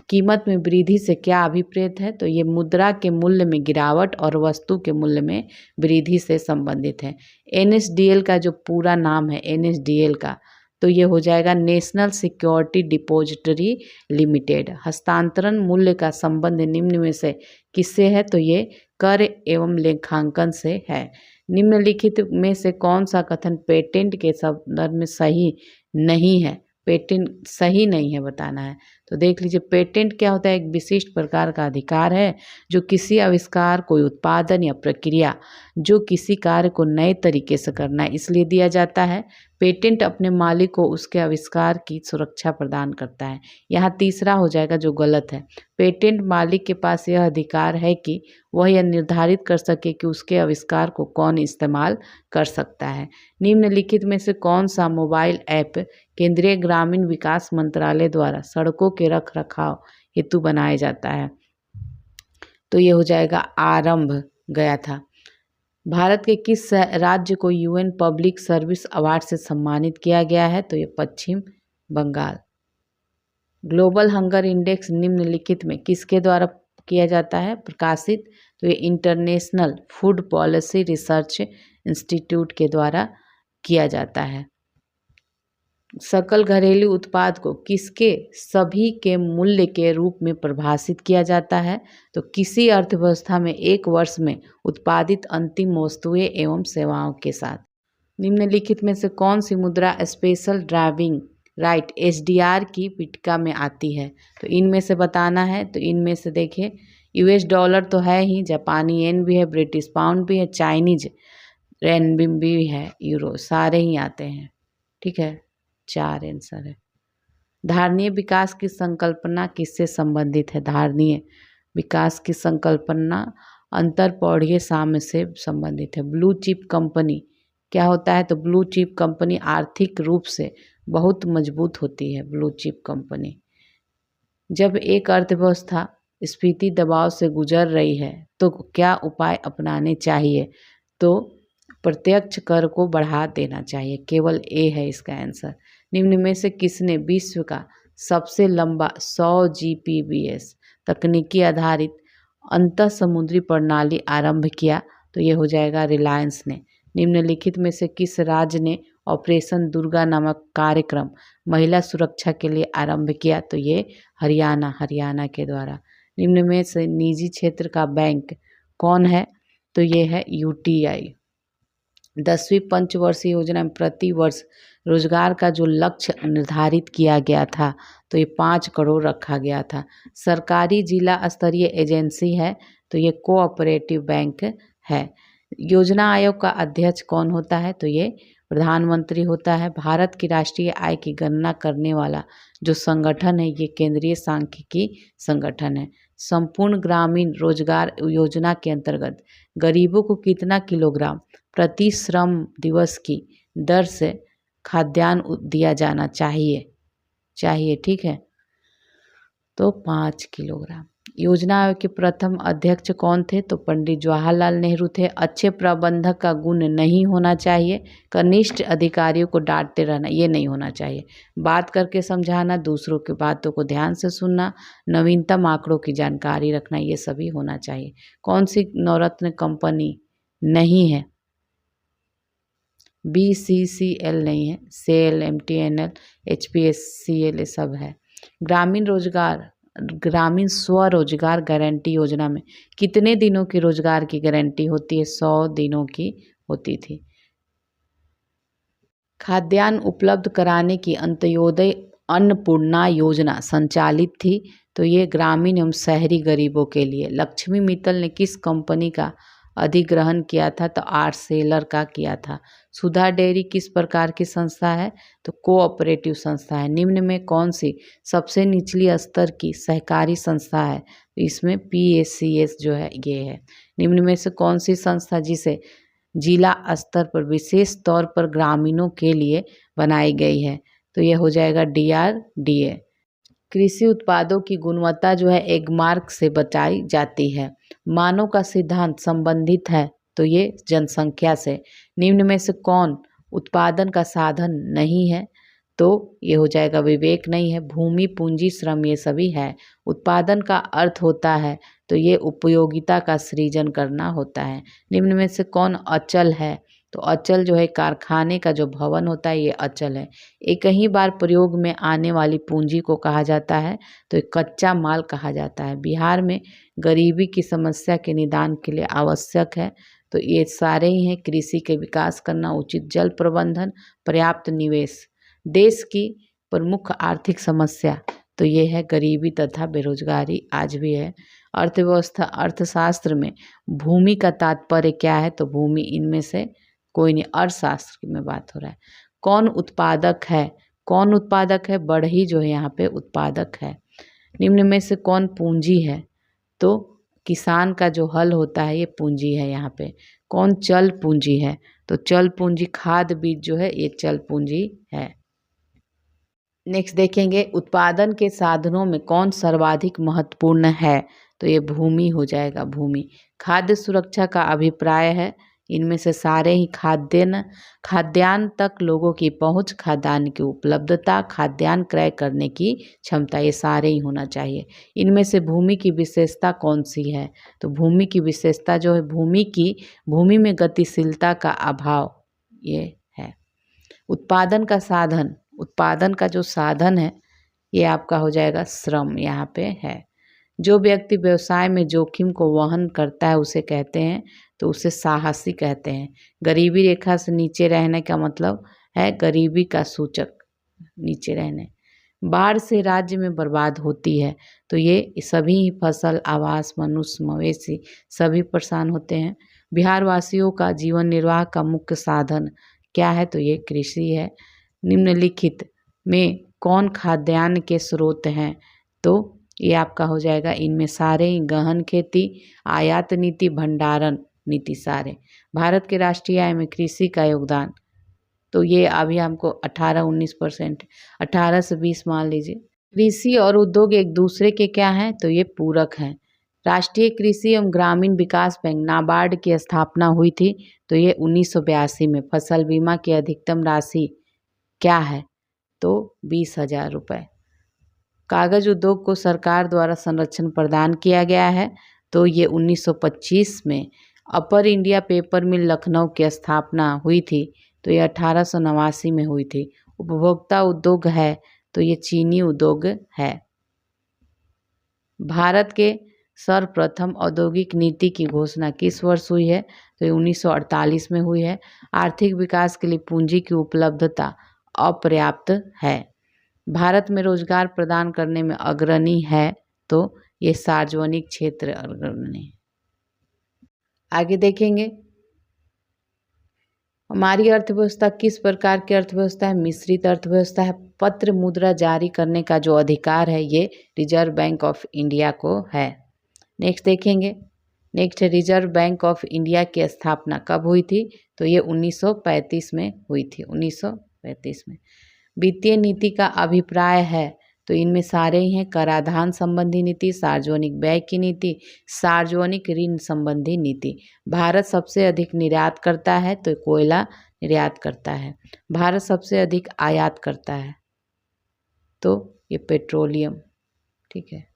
कीमत में वृद्धि से क्या अभिप्रेत है? तो ये मुद्रा के मूल्य में गिरावट और वस्तु के मूल्य में वृद्धि से संबंधित है। NSDL का जो पूरा नाम है NSDL का, तो ये हो जाएगा नेशनल सिक्योरिटी डिपॉजिटरी लिमिटेड। हस्तांतरण मूल्य का संबंध निम्न में से किससे है? तो ये कर एवं लेखांकन से है। निम्नलिखित में से कौन सा कथन पेटेंट के संदर्भ में सही नहीं है? पेटेंट सही नहीं है बताना है। तो देख लीजिए, पेटेंट क्या होता है? एक विशिष्ट प्रकार का अधिकार है जो किसी आविष्कार, कोई उत्पादन या प्रक्रिया जो किसी कार्य को नए तरीके से करना है इसलिए दिया जाता है। पेटेंट अपने मालिक को उसके आविष्कार की सुरक्षा प्रदान करता है। यहाँ तीसरा हो जाएगा जो गलत है। पेटेंट मालिक के पास यह अधिकार है कि वह यह निर्धारित कर सके कि उसके आविष्कार को कौन इस्तेमाल कर सकता है। निम्नलिखित में से कौन सा मोबाइल ऐप केंद्रीय ग्रामीण विकास मंत्रालय द्वारा सड़कों के रख रखाव हेतु बनाया जाता है? तो ये हो जाएगा आरंभ गया था। भारत के किस राज्य को UN पब्लिक सर्विस अवार्ड से सम्मानित किया गया है? तो ये पश्चिम बंगाल। ग्लोबल हंगर इंडेक्स निम्नलिखित में किसके द्वारा किया जाता है प्रकाशित? तो ये international food policy research institute के द्वारा किया जाता है। सकल घरेलू उत्पाद को किसके सभी के मूल्य के रूप में परिभाषित किया जाता है? तो किसी अर्थव्यवस्था में एक वर्ष में उत्पादित अंतिम वस्तुएं एवं सेवाओं के साथ। निम्नलिखित में से कौन सी मुद्रा स्पेशल ड्राइविंग राइट SDR की पीठिका में आती है? तो इनमें से बताना है। तो इनमें से देखिए, US डॉलर तो है ही, जापानी येन भी है, ब्रिटिश पाउंड भी है, चाइनीज रेनबिन भी है, यूरो, सारे ही आते हैं। ठीक है, 4 आंसर है। धारणीय विकास की संकल्पना किससे संबंधित है? धारणीय विकास की संकल्पना अंतरपौढ़ीय साम्य से संबंधित है। ब्लू चिप कंपनी क्या होता है? तो ब्लू चिप कंपनी आर्थिक रूप से बहुत मजबूत होती है। ब्लू चिप कंपनी जब एक अर्थव्यवस्था स्फीति दबाव से गुजर रही है तो क्या उपाय अपनाने चाहिए? तो प्रत्यक्ष कर को बढ़ा देना चाहिए। केवल A है इसका आंसर। निम्न में से किसने विश्व का सबसे लंबा 100 Gbps तकनीकी आधारित अंतः समुद्री प्रणाली आरंभ किया? तो ये हो जाएगा रिलायंस ने। निम्नलिखित में से किस राज्य ने ऑपरेशन दुर्गा नामक कार्यक्रम महिला सुरक्षा के लिए आरंभ किया? तो ये हरियाणा के द्वारा। निम्न में से निजी क्षेत्र का बैंक कौन है? तो ये है यूटीआई। 10वीं पंचवर्षीय योजना में प्रति वर्ष रोजगार का जो लक्ष्य निर्धारित किया गया था तो ये 5 करोड़ रखा गया था। सरकारी जिला स्तरीय एजेंसी है तो ये कोऑपरेटिव बैंक है। योजना आयोग का अध्यक्ष कौन होता है? तो ये प्रधानमंत्री होता है। भारत की राष्ट्रीय आय की गणना करने वाला जो संगठन है ये केंद्रीय सांख्यिकी संगठन है। संपूर्ण ग्रामीण रोजगार योजना के अंतर्गत गरीबों को कितना किलोग्राम प्रति श्रम दिवस की दर से खाद्यान्न दिया जाना चाहिए, ठीक है, तो 5 किलोग्राम। योजना आयोग के प्रथम अध्यक्ष कौन थे? तो पंडित जवाहरलाल नेहरू थे। अच्छे प्रबंधक का गुण नहीं होना चाहिए, कनिष्ठ अधिकारियों को डांटते रहना, ये नहीं होना चाहिए, बात करके समझाना, दूसरों की बातों को ध्यान से सुनना, नवीनतम आंकड़ों की जानकारी रखना, ये सभी होना चाहिए। कौन सी नवरत्न कंपनी नहीं है? BCCL नहीं है, सेल, MTNL, HPSCL ये सब है। ग्रामीण स्वरोजगार गारंटी योजना में कितने दिनों की रोजगार की गारंटी होती है? 100 दिनों की होती थी। खाद्यान्न उपलब्ध कराने की अंत्योदय अन्नपूर्णा योजना संचालित थी तो ये ग्रामीण एवं शहरी गरीबों के लिए। लक्ष्मी मित्तल ने किस कंपनी का अधिग्रहण किया था? तो आर्सेलर का किया था। सुधा डेयरी किस प्रकार की संस्था है? तो कोऑपरेटिव संस्था है। निम्न में कौन सी सबसे निचली स्तर की सहकारी संस्था है? तो इसमें PACS जो है ये है। निम्न में से कौन सी संस्था जिसे जिला स्तर पर विशेष तौर पर ग्रामीणों के लिए बनाई गई है? तो ये हो जाएगा DRDA। कृषि उत्पादों की गुणवत्ता जो है एगमार्क से बताई जाती है। मानव का सिद्धांत संबंधित है तो ये जनसंख्या से। निम्न में से कौन उत्पादन का साधन नहीं है? तो ये हो जाएगा विवेक नहीं है। भूमि, पूंजी, श्रम ये सभी है। उत्पादन का अर्थ होता है तो ये उपयोगिता का सृजन करना होता है। निम्न में से कौन अचल है? तो अचल जो है कारखाने का जो भवन होता है ये अचल है। एक ही बार प्रयोग में आने वाली पूंजी को कहा जाता है तो एक कच्चा माल कहा जाता है। बिहार में गरीबी की समस्या के निदान के लिए आवश्यक है तो ये सारे ही हैं। कृषि के विकास करना, उचित जल प्रबंधन, पर्याप्त निवेश। देश की प्रमुख आर्थिक समस्या तो ये है गरीबी तथा बेरोजगारी आज भी है। अर्थव्यवस्था अर्थशास्त्र में भूमि का तात्पर्य क्या है? तो भूमि इनमें से कोई नहीं, अर्थशास्त्र में बात हो रहा है। कौन उत्पादक है? कौन उत्पादक है? बढ़ई जो है यहाँ पे उत्पादक है। निम्न में से कौन पूंजी है? तो किसान का जो हल होता है ये पूंजी है यहाँ पे। कौन चल पूंजी है? तो चल पूंजी खाद बीज जो है ये चल पूंजी है। नेक्स्ट देखेंगे उत्पादन के साधनों में कौन सर्वाधिक महत्वपूर्ण है? तो ये भूमि हो जाएगा, भूमि। खाद्य सुरक्षा का अभिप्राय है इनमें से सारे ही खाद्यान्न तक लोगों की पहुंच, खाद्यान्न की उपलब्धता, खाद्यान्न क्रय करने की क्षमता, ये सारे ही होना चाहिए। इनमें से भूमि की विशेषता कौन सी है? तो भूमि की विशेषता जो है भूमि में गतिशीलता का अभाव ये है। उत्पादन का जो साधन है ये आपका हो जाएगा श्रम, यहाँ पे है। जो व्यक्ति व्यवसाय में जोखिम को वहन करता है उसे कहते हैं तो उसे साहसी कहते हैं। गरीबी रेखा से नीचे रहने का मतलब है गरीबी का सूचक, नीचे रहने। बाढ़ से राज्य में बर्बाद होती है तो ये सभी फसल, आवास, मनुष्य, मवेशी सभी परेशान होते हैं। बिहार वासियों का जीवन निर्वाह का मुख्य साधन क्या है? तो ये कृषि है। निम्नलिखित में कौन खाद्यान्न के स्रोत हैं? तो ये आपका हो जाएगा इनमें सारे ही गहन खेती, आयात नीति, भंडारण नीति सारे। भारत के राष्ट्रीय आय में कृषि का योगदान तो ये अभी हमको 18-19%, 18 से 20 मान लीजिए। कृषि और उद्योग एक दूसरे के क्या हैं? तो ये पूरक हैं। राष्ट्रीय कृषि एवं ग्रामीण विकास बैंक नाबार्ड की स्थापना हुई थी तो ये 1982 में। फसल बीमा की अधिकतम राशि क्या है? तो 20,000 रुपये। कागज उद्योग को सरकार द्वारा संरक्षण प्रदान किया गया है तो ये 1925 में। अपर इंडिया पेपर मिल लखनऊ की स्थापना हुई थी तो ये 1889 में हुई थी। उपभोक्ता उद्योग है तो ये चीनी उद्योग है। भारत के सर्वप्रथम औद्योगिक नीति की घोषणा किस वर्ष हुई है? तो ये 1948 में हुई है। आर्थिक विकास के लिए पूंजी की उपलब्धता अपर्याप्त है। भारत में रोजगार प्रदान करने में अग्रणी है तो ये सार्वजनिक क्षेत्र अग्रणी। आगे देखेंगे, हमारी अर्थव्यवस्था किस प्रकार की अर्थव्यवस्था है? मिश्रित अर्थव्यवस्था है। पत्र मुद्रा जारी करने का जो अधिकार है ये रिजर्व बैंक ऑफ इंडिया को है। नेक्स्ट देखेंगे, next reserve bank of India की स्थापना कब हुई थी? तो ये 1935 में हुई थी, 1935 में। वित्तीय नीति का अभिप्राय है तो इनमें सारे ही हैं, कराधान संबंधी नीति, सार्वजनिक व्यय की नीति, सार्वजनिक ऋण संबंधी नीति। भारत सबसे अधिक निर्यात करता है तो कोयला निर्यात करता है। भारत सबसे अधिक आयात करता है तो ये पेट्रोलियम, ठीक है।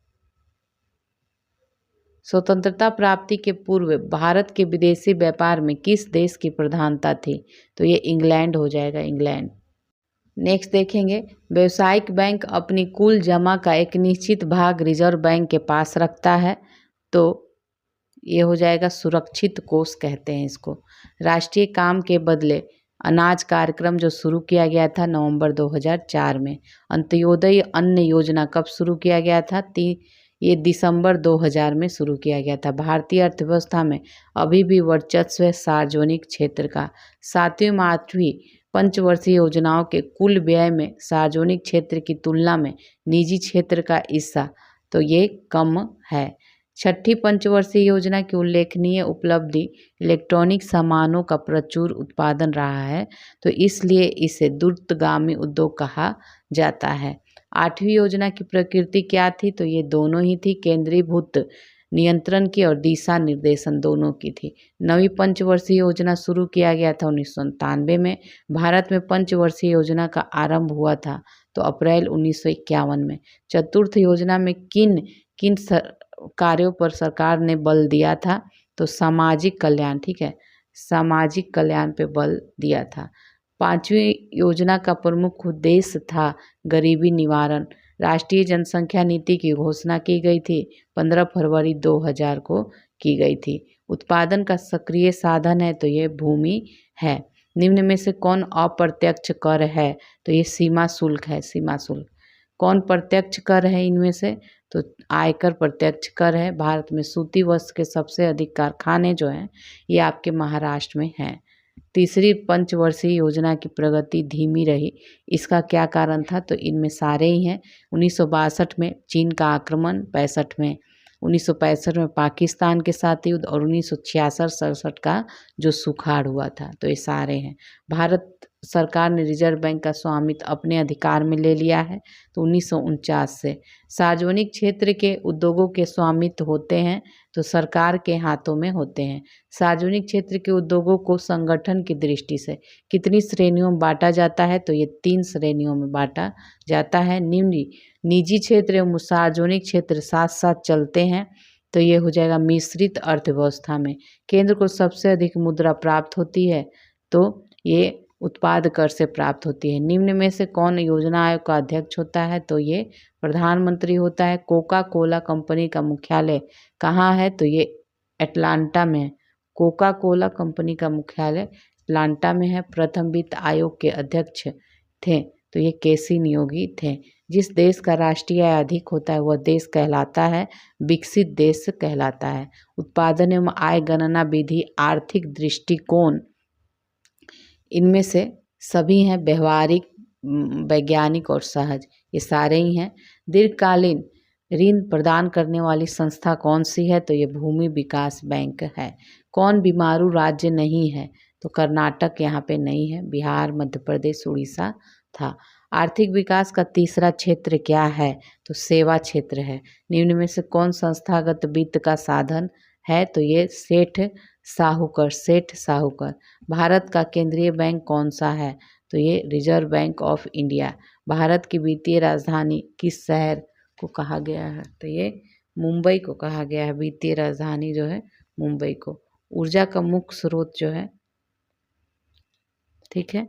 स्वतंत्रता प्राप्ति के पूर्व भारत के विदेशी व्यापार में किस देश की प्रधानता थी? तो ये इंग्लैंड हो जाएगा, इंग्लैंड। नेक्स्ट देखेंगे, व्यावसायिक बैंक अपनी कुल जमा का एक निश्चित भाग रिजर्व बैंक के पास रखता है तो ये हो जाएगा सुरक्षित कोष कहते हैं इसको। राष्ट्रीय काम के बदले अनाज कार्यक्रम जो शुरू किया गया था नवंबर 2004 में। अंत्योदय अन्न योजना कब शुरू किया गया था? ये दिसंबर 2000 में शुरू किया गया था। भारतीय अर्थव्यवस्था में अभी भी वर्चस्व है सार्वजनिक क्षेत्र का। 7वीं 8वीं पंचवर्षीय योजनाओं के कुल व्यय में सार्वजनिक क्षेत्र की तुलना में निजी क्षेत्र का हिस्सा तो ये कम है। 6ठी पंचवर्षीय योजना की उल्लेखनीय उपलब्धि इलेक्ट्रॉनिक सामानों का प्रचुर उत्पादन रहा है तो इसलिए इसे द्रुतगामी उद्योग कहा जाता है। 8वीं योजना की प्रकृति क्या थी? तो ये दोनों ही थी, केंद्रीभूत नियंत्रण की और दिशा निर्देशन दोनों की थी। 9वीं पंचवर्षीय योजना शुरू किया गया था 1997 में। भारत में पंचवर्षीय योजना का आरंभ हुआ था तो अप्रैल 1951 में। चतुर्थ योजना में किन किन कार्यों पर सरकार ने बल दिया था? तो सामाजिक कल्याण, ठीक है, सामाजिक कल्याण पे बल दिया था। 5वीं योजना का प्रमुख उद्देश्य था गरीबी निवारण। राष्ट्रीय जनसंख्या नीति की घोषणा की गई थी 15 फरवरी 2000 को की गई थी। उत्पादन का सक्रिय साधन है तो ये भूमि है। निम्न में से कौन अप्रत्यक्ष कर है? तो ये सीमा शुल्क है, सीमा शुल्क। कौन प्रत्यक्ष कर है इनमें से? तो आयकर प्रत्यक्ष कर है। भारत में सूती वस्त्र के सबसे अधिक कारखाने जो हैं ये आपके महाराष्ट्र में हैं। तीसरी पंचवर्षीय योजना की प्रगति धीमी रही, इसका क्या कारण था? तो इनमें सारे ही हैं। 1962 में चीन का आक्रमण, 1965 में पाकिस्तान के साथ युद्ध और 1966-67 का जो सुखाड़ हुआ था तो ये सारे हैं। भारत सरकार ने रिजर्व बैंक का स्वामित्व अपने अधिकार में ले लिया है तो 1949 से। सार्वजनिक क्षेत्र के उद्योगों के स्वामित्व होते हैं तो सरकार के हाथों में होते हैं। सार्वजनिक क्षेत्र के उद्योगों को संगठन की दृष्टि से कितनी श्रेणियों में बांटा जाता है? तो ये 3 श्रेणियों में बांटा जाता है। निम्न निजी क्षेत्र एवं सार्वजनिक क्षेत्र साथ साथ चलते हैं तो ये हो जाएगा मिश्रित अर्थव्यवस्था में। केंद्र को सबसे अधिक मुद्रा प्राप्त होती है तो ये उत्पाद कर से प्राप्त होती है। निम्न में से कौन योजना आयोग का अध्यक्ष होता है? तो ये प्रधानमंत्री होता है। कोका कोला कंपनी का मुख्यालय कहाँ है? तो ये अटलांटा में है। कोका कोला कंपनी का मुख्यालय अटलांटा में है। प्रथम वित्त आयोग के अध्यक्ष थे तो ये केसी नियोगी थे। जिस देश का राष्ट्रीय आय अधिक होता है वह देश कहलाता है विकसित देश कहलाता है। उत्पादन एवं आय गणना विधि, आर्थिक दृष्टिकोण, इनमें से सभी हैं व्यवहारिक, वैज्ञानिक और सहज, ये सारे ही हैं। दीर्घकालीन ऋण प्रदान करने वाली संस्था कौन सी है? तो ये भूमि विकास बैंक है। कौन बीमारू राज्य नहीं है? तो कर्नाटक यहाँ पे नहीं है, बिहार, मध्य प्रदेश, उड़ीसा था। आर्थिक विकास का तीसरा क्षेत्र क्या है? तो सेवा क्षेत्र है। निम्न में से कौन संस्थागत वित्त का साधन है? तो ये सेठ साहूकर। भारत का केंद्रीय बैंक कौन सा है? तो ये reserve bank of India. Bharat की वित्तीय राजधानी किस शहर को कहा गया है? तो ये मुंबई को कहा गया है, वित्तीय राजधानी जो है मुंबई को। ऊर्जा का मुख्य स्रोत जो है ठीक है,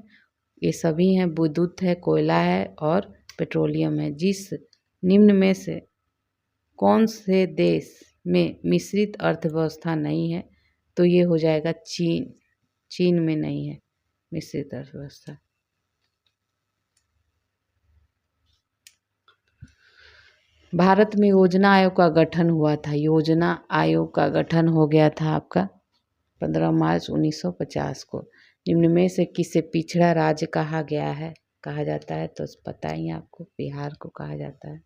ये सभी हैं, विद्युत है, कोयला है और पेट्रोलियम है। जिस निम्न में से कौन से देश में मिश्रित अर्थव्यवस्था नहीं है, तो ये हो जाएगा चीन। चीन में नहीं है मिश्रित अर्थव्यवस्था। भारत में योजना आयोग का गठन हुआ था। योजना आयोग का गठन हो गया था आपका 15 मार्च 1950 को। निम्न में से किसे पिछड़ा राज्य कहा गया है, कहा जाता है, तो पता ही है आपको, बिहार को कहा जाता है।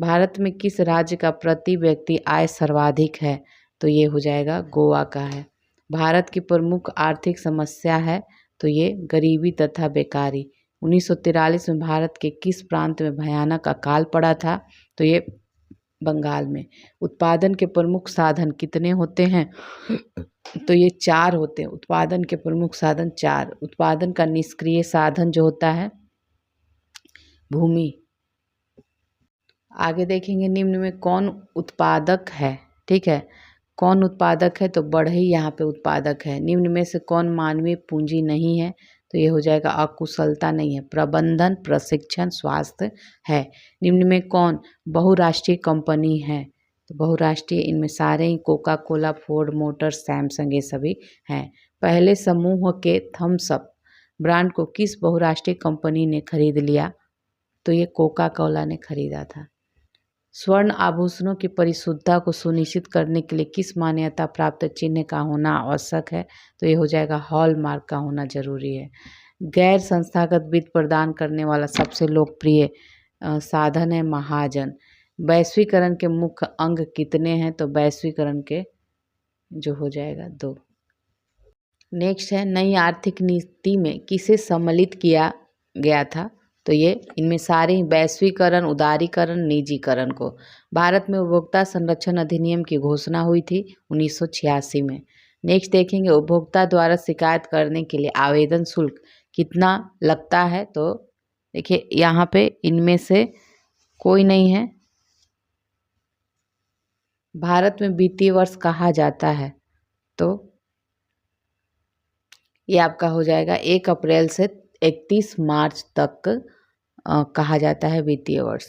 भारत में किस राज्य का प्रति व्यक्ति आय सर्वाधिक है, तो ये हो जाएगा गोवा का है। भारत की प्रमुख आर्थिक समस्या है, तो ये गरीबी तथा बेकारी। 1943 में भारत के किस प्रांत में भयानक अकाल पड़ा था, तो ये बंगाल में। उत्पादन के प्रमुख साधन कितने होते हैं, तो ये 4 होते हैं। उत्पादन के प्रमुख साधन 4। उत्पादन का निष्क्रिय साधन जो होता है भूमि। आगे देखेंगे निम्न में कौन उत्पादक है, ठीक है, कौन उत्पादक है, तो बढ़ई यहाँ पे उत्पादक है। निम्न में से कौन मानवीय पूंजी नहीं है, तो ये हो जाएगा अकुशलता नहीं है, प्रबंधन, प्रशिक्षण, स्वास्थ्य है। निम्न में कौन बहुराष्ट्रीय कंपनी है, तो बहुराष्ट्रीय इनमें सारे ही Coca Cola, Ford Motor, Samsung, ये सभी हैं। पहले समूह के थम्स अप ब्रांड को किस बहुराष्ट्रीय कंपनी ने खरीद लिया, तो ये कोका कोला ने खरीदा था। स्वर्ण आभूषणों की परिशुद्धता को सुनिश्चित करने के लिए किस मान्यता प्राप्त चिन्ह का होना आवश्यक है, तो ये हो जाएगा हॉलमार्क का होना जरूरी है। गैर संस्थागत वित्त प्रदान करने वाला सबसे लोकप्रिय साधन है महाजन। वैश्वीकरण के मुख्य अंग कितने हैं, तो वैश्वीकरण के जो हो जाएगा 2। नेक्स्ट है नई आर्थिक नीति में किसे सम्मिलित किया गया था, तो ये इनमें सारे ही वैश्वीकरण, उदारीकरण, निजीकरण को। भारत में उपभोक्ता संरक्षण अधिनियम की घोषणा हुई थी 1986 में। नेक्स्ट देखेंगे उपभोक्ता द्वारा शिकायत करने के लिए आवेदन शुल्क कितना लगता है, तो देखिए यहाँ पे इनमें से कोई नहीं है। भारत में वित्तीय वर्ष कहा जाता है, तो ये आपका हो जाएगा 1 अप्रैल से 31 मार्च तक कहा जाता है वित्तीय वर्ष।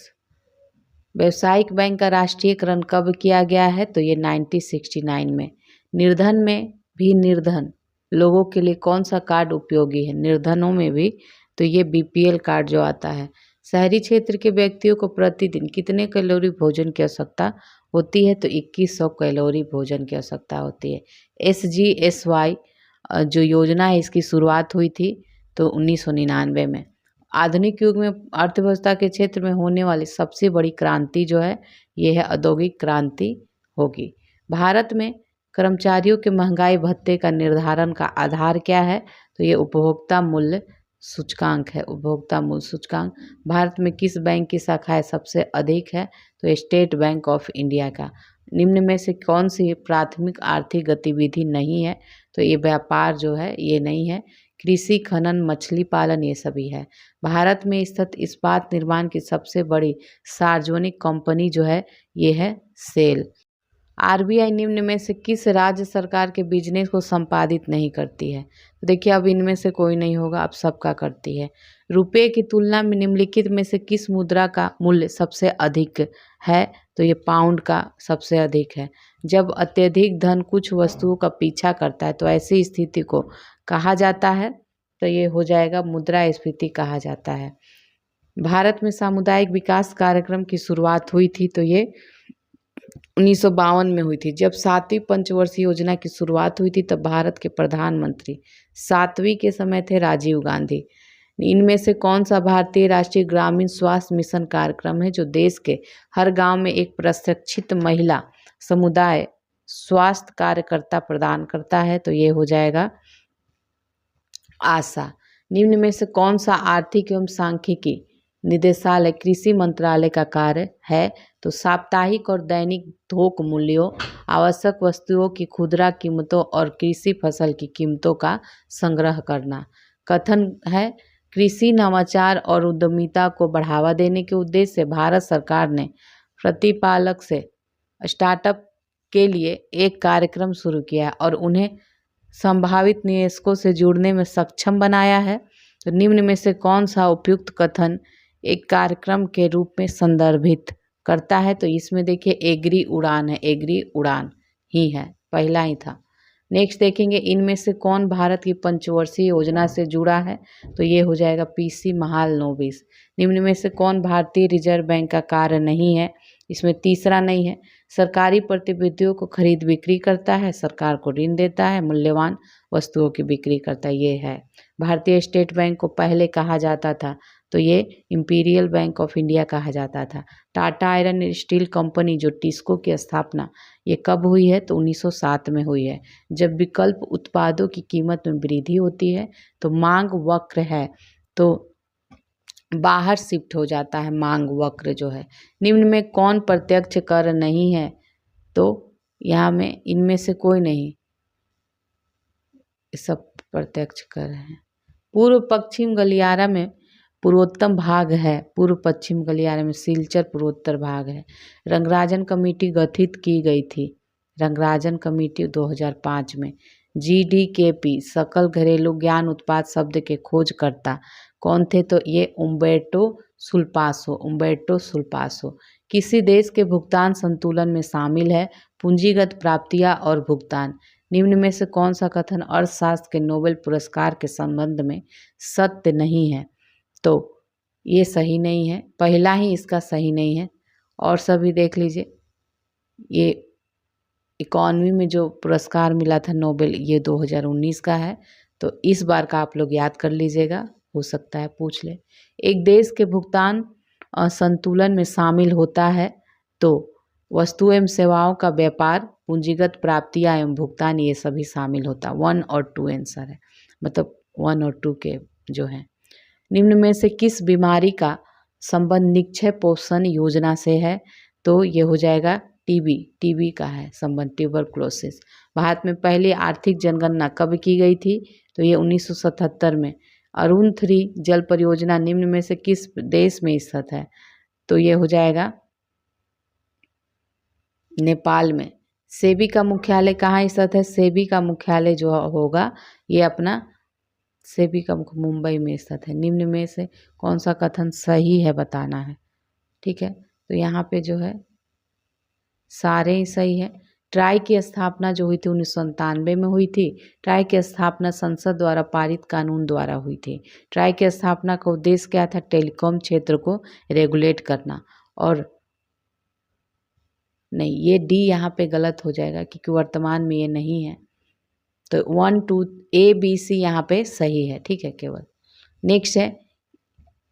व्यावसायिक बैंक का राष्ट्रीयकरण कब किया गया है, तो ये 1969 में। निर्धन में भी निर्धन लोगों के लिए कौन सा कार्ड उपयोगी है, निर्धनों में भी, तो ये BPL कार्ड जो आता है। शहरी क्षेत्र के व्यक्तियों को प्रतिदिन कितने कैलोरी भोजन की आवश्यकता होती है, तो 2100 कैलोरी भोजन की आवश्यकता होती है। SGSY जो योजना है इसकी शुरुआत हुई थी तो 1999 में। आधुनिक युग में अर्थव्यवस्था के क्षेत्र में होने वाली सबसे बड़ी क्रांति जो है ये है औद्योगिक क्रांति होगी। भारत में कर्मचारियों के महंगाई भत्ते का निर्धारण का आधार क्या है, तो ये उपभोक्ता मूल्य सूचकांक है। उपभोक्ता मूल्य सूचकांक। भारत में किस बैंक की शाखाएं सबसे अधिक है, तो स्टेट बैंक ऑफ इंडिया का। निम्न में से कौन सी प्राथमिक आर्थिक गतिविधि नहीं है, तो ये व्यापार जो है ये नहीं है। कृषि, खनन, मछली पालन ये सभी है। भारत में स्थित इस्पात निर्माण की सबसे बड़ी सार्वजनिक कंपनी जो है ये है सेल। RBI निम्न में से किस राज्य सरकार के बिजनेस को संपादित नहीं करती है, तो देखिए अब इनमें से कोई नहीं होगा, अब सबका करती है। रुपये की तुलना में निम्नलिखित में से किस मुद्रा का मूल्य सबसे अधिक है, तो ये पाउंड का सबसे अधिक है। जब अत्यधिक धन कुछ वस्तुओं का पीछा करता है तो ऐसी स्थिति को कहा जाता है, तो ये हो जाएगा मुद्रास्फीति कहा जाता है। भारत में सामुदायिक विकास कार्यक्रम की शुरुआत हुई थी, तो ये 1952 में हुई थी। जब 7वीं पंचवर्षीय योजना की शुरुआत हुई थी तब भारत के प्रधानमंत्री 7वीं के समय थे राजीव गांधी। इनमें से कौन सा भारतीय राष्ट्रीय ग्रामीण स्वास्थ्य मिशन कार्यक्रम है जो देश के हर गांव में एक प्रशिक्षित महिला समुदाय स्वास्थ्य कार्यकर्ता प्रदान करता है, तो ये हो जाएगा आशा। निम्न में से कौन सा आर्थिक एवं सांख्यिकी निदेशालय कृषि मंत्रालय का कार्य है, तो साप्ताहिक और दैनिक थोक मूल्यों, आवश्यक वस्तुओं की खुदरा कीमतों और कृषि फसल की कीमतों का संग्रह करना। कथन है कृषि नवाचार और उद्यमिता को बढ़ावा देने के उद्देश्य से भारत सरकार ने प्रतिपालक से स्टार्टअप के लिए एक कार्यक्रम शुरू किया और उन्हें संभावित निवेशकों से जुड़ने में सक्षम बनाया है। तो निम्न में से कौन सा उपयुक्त कथन एक कार्यक्रम के रूप में संदर्भित करता है? तो इसमें देखिए एग्री उड़ान है, एग्री उड़ान ही है, पहला ही था। नेक्स्ट देखेंगे इनमें से कौन भारत की पंचवर्षीय योजना से जुड़ा है? तो ये हो जाएगा पीसी महालनोबिस। निम्न में से कौन भारतीय रिजर्व बैंक का कार्य नहीं है? इसमें तीसरा नहीं है। सरकारी प्रतिभूतियों को खरीद बिक्री करता है, सरकार को ऋण देता है, मूल्यवान वस्तुओं की बिक्री करता है, ये है। भारतीय स्टेट बैंक को पहले कहा जाता था तो ये इंपीरियल बैंक ऑफ इंडिया कहा जाता था। Tata iron and steel company जो टिस्को की स्थापना ये कब हुई है? तो 1907 में हुई है। जब विकल्प उत्पादों की कीमत में वृद्धि होती है तो मांग वक्र है तो बाहर शिफ्ट हो जाता है, मांग वक्र जो है। निम्न में कौन प्रत्यक्ष कर नहीं है? तो यहाँ में इनमें से कोई नहीं, सब प्रत्यक्ष कर हैं। पूर्व पश्चिम गलियारा में पूर्वोत्तर भाग है, पूर्व पश्चिम गलियारा में सिलचर पूर्वोत्तर भाग है। रंगराजन कमेटी गठित की गई थी, रंगराजन कमेटी 2005 में। GDKP सकल घरेलू ज्ञान उत्पाद शब्द के खोजकर्ता कौन थे? तो ये उम्बर्टो सुल्पासो, उम्बर्टो सुल्पासो। किसी देश के भुगतान संतुलन में शामिल है पूंजीगत प्राप्तियां और भुगतान। निम्न में से कौन सा कथन अर्थशास्त्र के नोबेल पुरस्कार के संबंध में सत्य नहीं है? तो ये सही नहीं है, पहला ही इसका सही नहीं है। और सभी देख लीजिए, ये इकॉनमी में जो पुरस्कार मिला था नोबेल ये 2019 का है, तो इस बार का आप लोग याद कर लीजिएगा, हो सकता है पूछ ले। एक देश के भुगतान संतुलन में शामिल होता है तो वस्तु एवं सेवाओं का व्यापार, पूंजीगत प्राप्तियां एवं भुगतान ये सभी शामिल होता है। 1 और 2 आंसर है, मतलब 1 और 2 के जो है। निम्न में से किस बीमारी का संबंध निक्षय पोषण योजना से है? तो ये हो जाएगा टीबी का है संबंध, ट्यूबरक्लोसिस। भारत में पहली आर्थिक जनगणना कब की गई थी? तो ये 1977 में। अरुण 3 जल परियोजना निम्न में से किस देश में स्थित है? तो ये हो जाएगा नेपाल में। सेबी का मुख्यालय कहाँ स्थित है? सेबी का मुख्यालय जो होगा ये अपना सेबी का मुंबई में स्थित है। निम्न में से कौन सा कथन सही है बताना है, ठीक है। तो यहाँ पे जो है सारे ही सही है। ट्राई की स्थापना जो हुई थी 1997 में हुई थी। ट्राई की स्थापना संसद द्वारा पारित कानून द्वारा हुई थी। ट्राई की स्थापना का उद्देश्य क्या था? टेलीकॉम क्षेत्र को रेगुलेट करना। और नहीं, ये डी यहाँ पे गलत हो जाएगा क्योंकि वर्तमान में ये नहीं है। तो 1 2 ABC यहाँ पे सही है, ठीक है केवल। नेक्स्ट है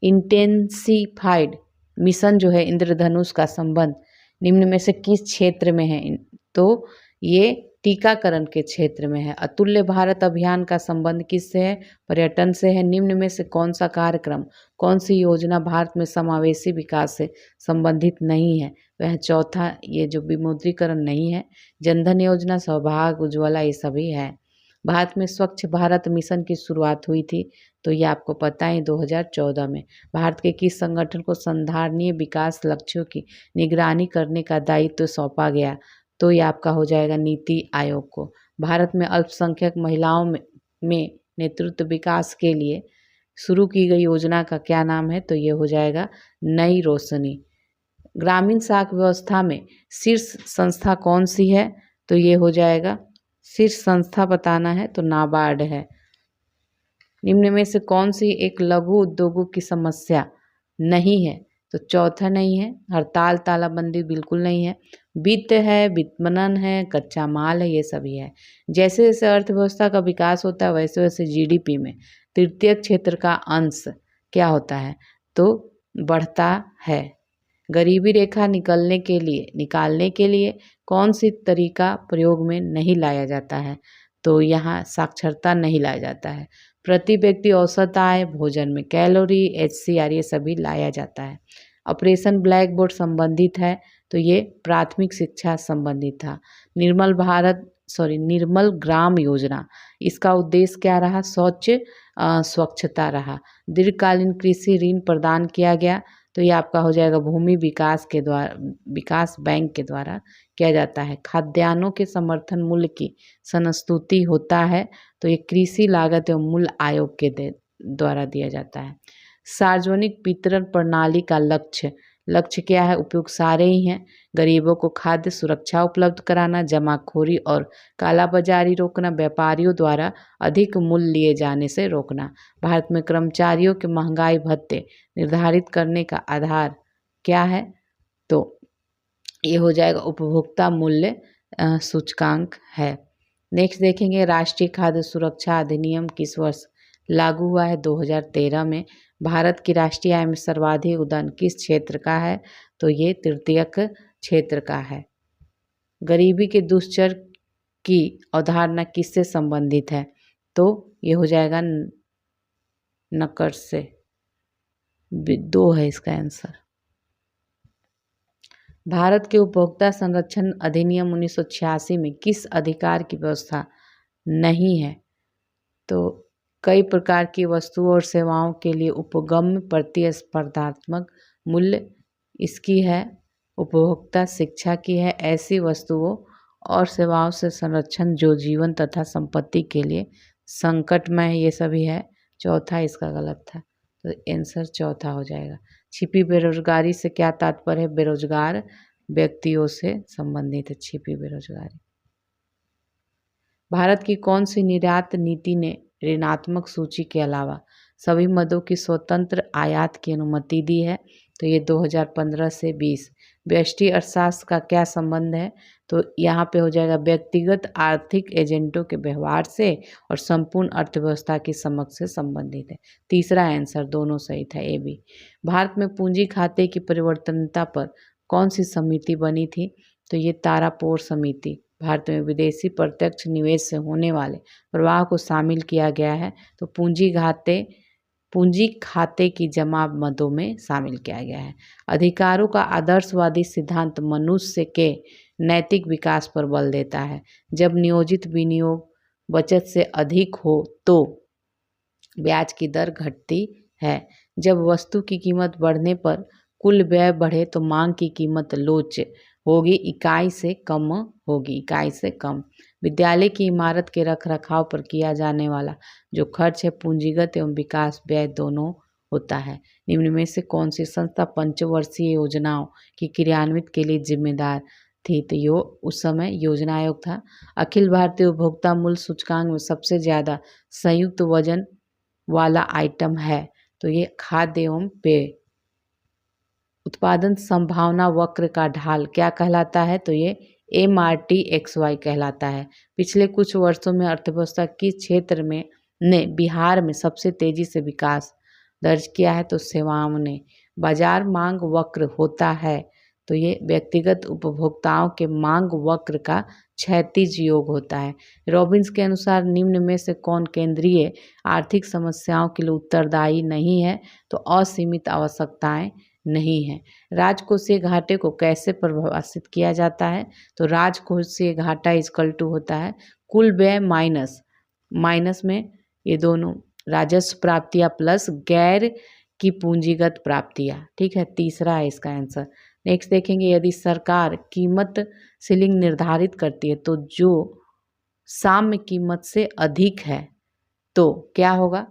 इंटेंसिफाइड मिशन जो है इंद्रधनुष का संबंध निम्न में से किस क्षेत्र में है? तो ये टीकाकरण के क्षेत्र में है। अतुल्य भारत अभियान का संबंध किससे है? पर्यटन से है। निम्न में से कौन सा कार्यक्रम, कौन सी योजना भारत में समावेशी विकास से संबंधित नहीं है? वह चौथा, ये जो विमुद्रीकरण नहीं है। जनधन योजना, सौभाग्य, उज्ज्वला ये सभी है। भारत में स्वच्छ भारत मिशन की शुरुआत हुई थी, तो ये आपको पता है 2014 में। भारत के किस संगठन को संधारणीय विकास लक्ष्यों की निगरानी करने का दायित्व सौंपा गया? तो ये आपका हो जाएगा नीति आयोग को। भारत में अल्पसंख्यक महिलाओं में नेतृत्व विकास के लिए शुरू की गई योजना का क्या नाम है? तो ये हो जाएगा नई रोशनी। ग्रामीण साख व्यवस्था में शीर्ष संस्था कौन सी है? तो ये हो जाएगा शीर्ष संस्था बताना है तो नाबार्ड है। निम्न में से कौन सी एक लघु उद्योगों की समस्या नहीं है? तो चौथा नहीं है। हड़ताल तालाबंदी बिल्कुल नहीं है। वित्त है, विपणन है, कच्चा माल है, ये सभी है। जैसे जैसे अर्थव्यवस्था का विकास होता है वैसे वैसे जीडीपी में तृतीय क्षेत्र का अंश क्या होता है? तो बढ़ता है। गरीबी रेखा निकालने के लिए कौन सी तरीका प्रयोग में नहीं लाया जाता है? तो यहाँ साक्षरता नहीं लाया जाता है। प्रति व्यक्ति औसत आय, भोजन में कैलोरी, HCR ये सभी लाया जाता है। ऑपरेशन ब्लैक बोर्ड संबंधित है तो ये प्राथमिक शिक्षा संबंधित था। निर्मल ग्राम योजना, इसका उद्देश्य क्या रहा? स्वच्छता रहा। दीर्घकालीन कृषि ऋण प्रदान किया गया तो ये आपका हो जाएगा भूमि विकास बैंक के द्वारा किया जाता है। खाद्यान्नों के समर्थन मूल्य की संस्तुति होता है, तो ये कृषि लागत एवं मूल्य आयोग के द्वारा दिया जाता है। सार्वजनिक वितरण प्रणाली का लक्ष्य क्या है? उपयोग सारे ही हैं। गरीबों को खाद्य सुरक्षा उपलब्ध कराना, जमाखोरी और कालाबाजारी रोकना, व्यापारियों द्वारा अधिक मूल्य लिए जाने से रोकना। भारत में कर्मचारियों के महंगाई भत्ते निर्धारित करने का आधार क्या है? तो ये हो जाएगा उपभोक्ता मूल्य सूचकांक है। नेक्स्ट देखेंगे राष्ट्रीय खाद्य सुरक्षा अधिनियम किस वर्ष लागू हुआ है? 2013 में। भारत की राष्ट्रीय आय में सर्वाधिक योगदान किस क्षेत्र का है? तो ये तृतीयक क्षेत्र का है। गरीबी के दुष्चर की अवधारणा किससे संबंधित है? तो ये हो जाएगा नकर से। 2 है इसका आंसर। भारत के उपभोक्ता संरक्षण अधिनियम 1986 में किस अधिकार की व्यवस्था नहीं है? तो कई प्रकार की वस्तुओं और सेवाओं के लिए उपगम्य प्रतिस्पर्धात्मक मूल्य इसकी है। उपभोक्ता शिक्षा की है। ऐसी वस्तुओं और सेवाओं से संरक्षण जो जीवन तथा संपत्ति के लिए संकटमय है, ये सभी है। चौथा इसका गलत था, तो आंसर चौथा हो जाएगा। छिपी बेरोजगारी से क्या तात्पर्य है? बेरोजगार व्यक्तियों से संबंधित है छिपी बेरोजगारी। भारत की कौन सी निर्यात नीति ने ऋणात्मक सूची के अलावा सभी मदों की स्वतंत्र आयात की अनुमति दी है? तो ये 2015 से 20। व्यष्टि अर्थशास्त्र का क्या संबंध है? तो यहाँ पे हो जाएगा व्यक्तिगत आर्थिक एजेंटों के व्यवहार से और संपूर्ण अर्थव्यवस्था की समझ से संबंधित है। तीसरा आंसर दोनों सही था, ए बी। भारत में पूंजी खाते की परिवर्तनीयता पर कौन सी समिति बनी थी? तो ये तारापोर समिति। भारत में विदेशी प्रत्यक्ष निवेश से होने वाले प्रवाह को शामिल किया गया है, तो पूंजी खाते की जमा मदों में शामिल किया गया है। अधिकारों का आदर्शवादी सिद्धांत मनुष्य के नैतिक विकास पर बल देता है। जब नियोजित विनियोग बचत से अधिक हो तो ब्याज की दर घटती है। जब वस्तु की कीमत बढ़ने पर कुल व्यय बढ़े तो मांग की कीमत लोच होगी, इकाई से कम होगी, इकाई से कम। विद्यालय की इमारत के रखरखाव पर किया जाने वाला जो खर्च है पूंजीगत एवं विकास व्यय दोनों होता है। निम्न में से कौन सी संस्था पंचवर्षीय योजनाओं की क्रियान्वित के लिए जिम्मेदार थी? तो उस समय योजना आयोग था। अखिल भारतीय उपभोक्ता मूल्य सूचकांक में सबसे ज़्यादा संयुक्त वजन वाला आइटम है, तो ये खाद्य एवं पेय। उत्पादन संभावना वक्र का ढाल क्या कहलाता है? तो ये MRTXY कहलाता है। पिछले कुछ वर्षों में अर्थव्यवस्था किस क्षेत्र में ने बिहार में सबसे तेजी से विकास दर्ज किया है? तो सेवाओं ने। बाजार मांग वक्र होता है, तो ये व्यक्तिगत उपभोक्ताओं के मांग वक्र का क्षैतिज योग होता है। रॉबिन्स के अनुसार निम्न में से कौन केंद्रीय आर्थिक समस्याओं के लिए उत्तरदायी नहीं है? तो असीमित आवश्यकताएं नहीं है। राजकोषीय घाटे को कैसे परिभाषित किया जाता है? तो राजकोषीय घाटा इक्वल टू होता है कुल व्यय माइनस में ये दोनों राजस्व प्राप्तियां प्लस गैर की पूंजीगत प्राप्तियां। ठीक है, तीसरा है इसका आंसर। नेक्स्ट देखेंगे, यदि सरकार कीमत सीलिंग निर्धारित करती है तो जो साम्य कीमत से अधिक है तो क्या होगा?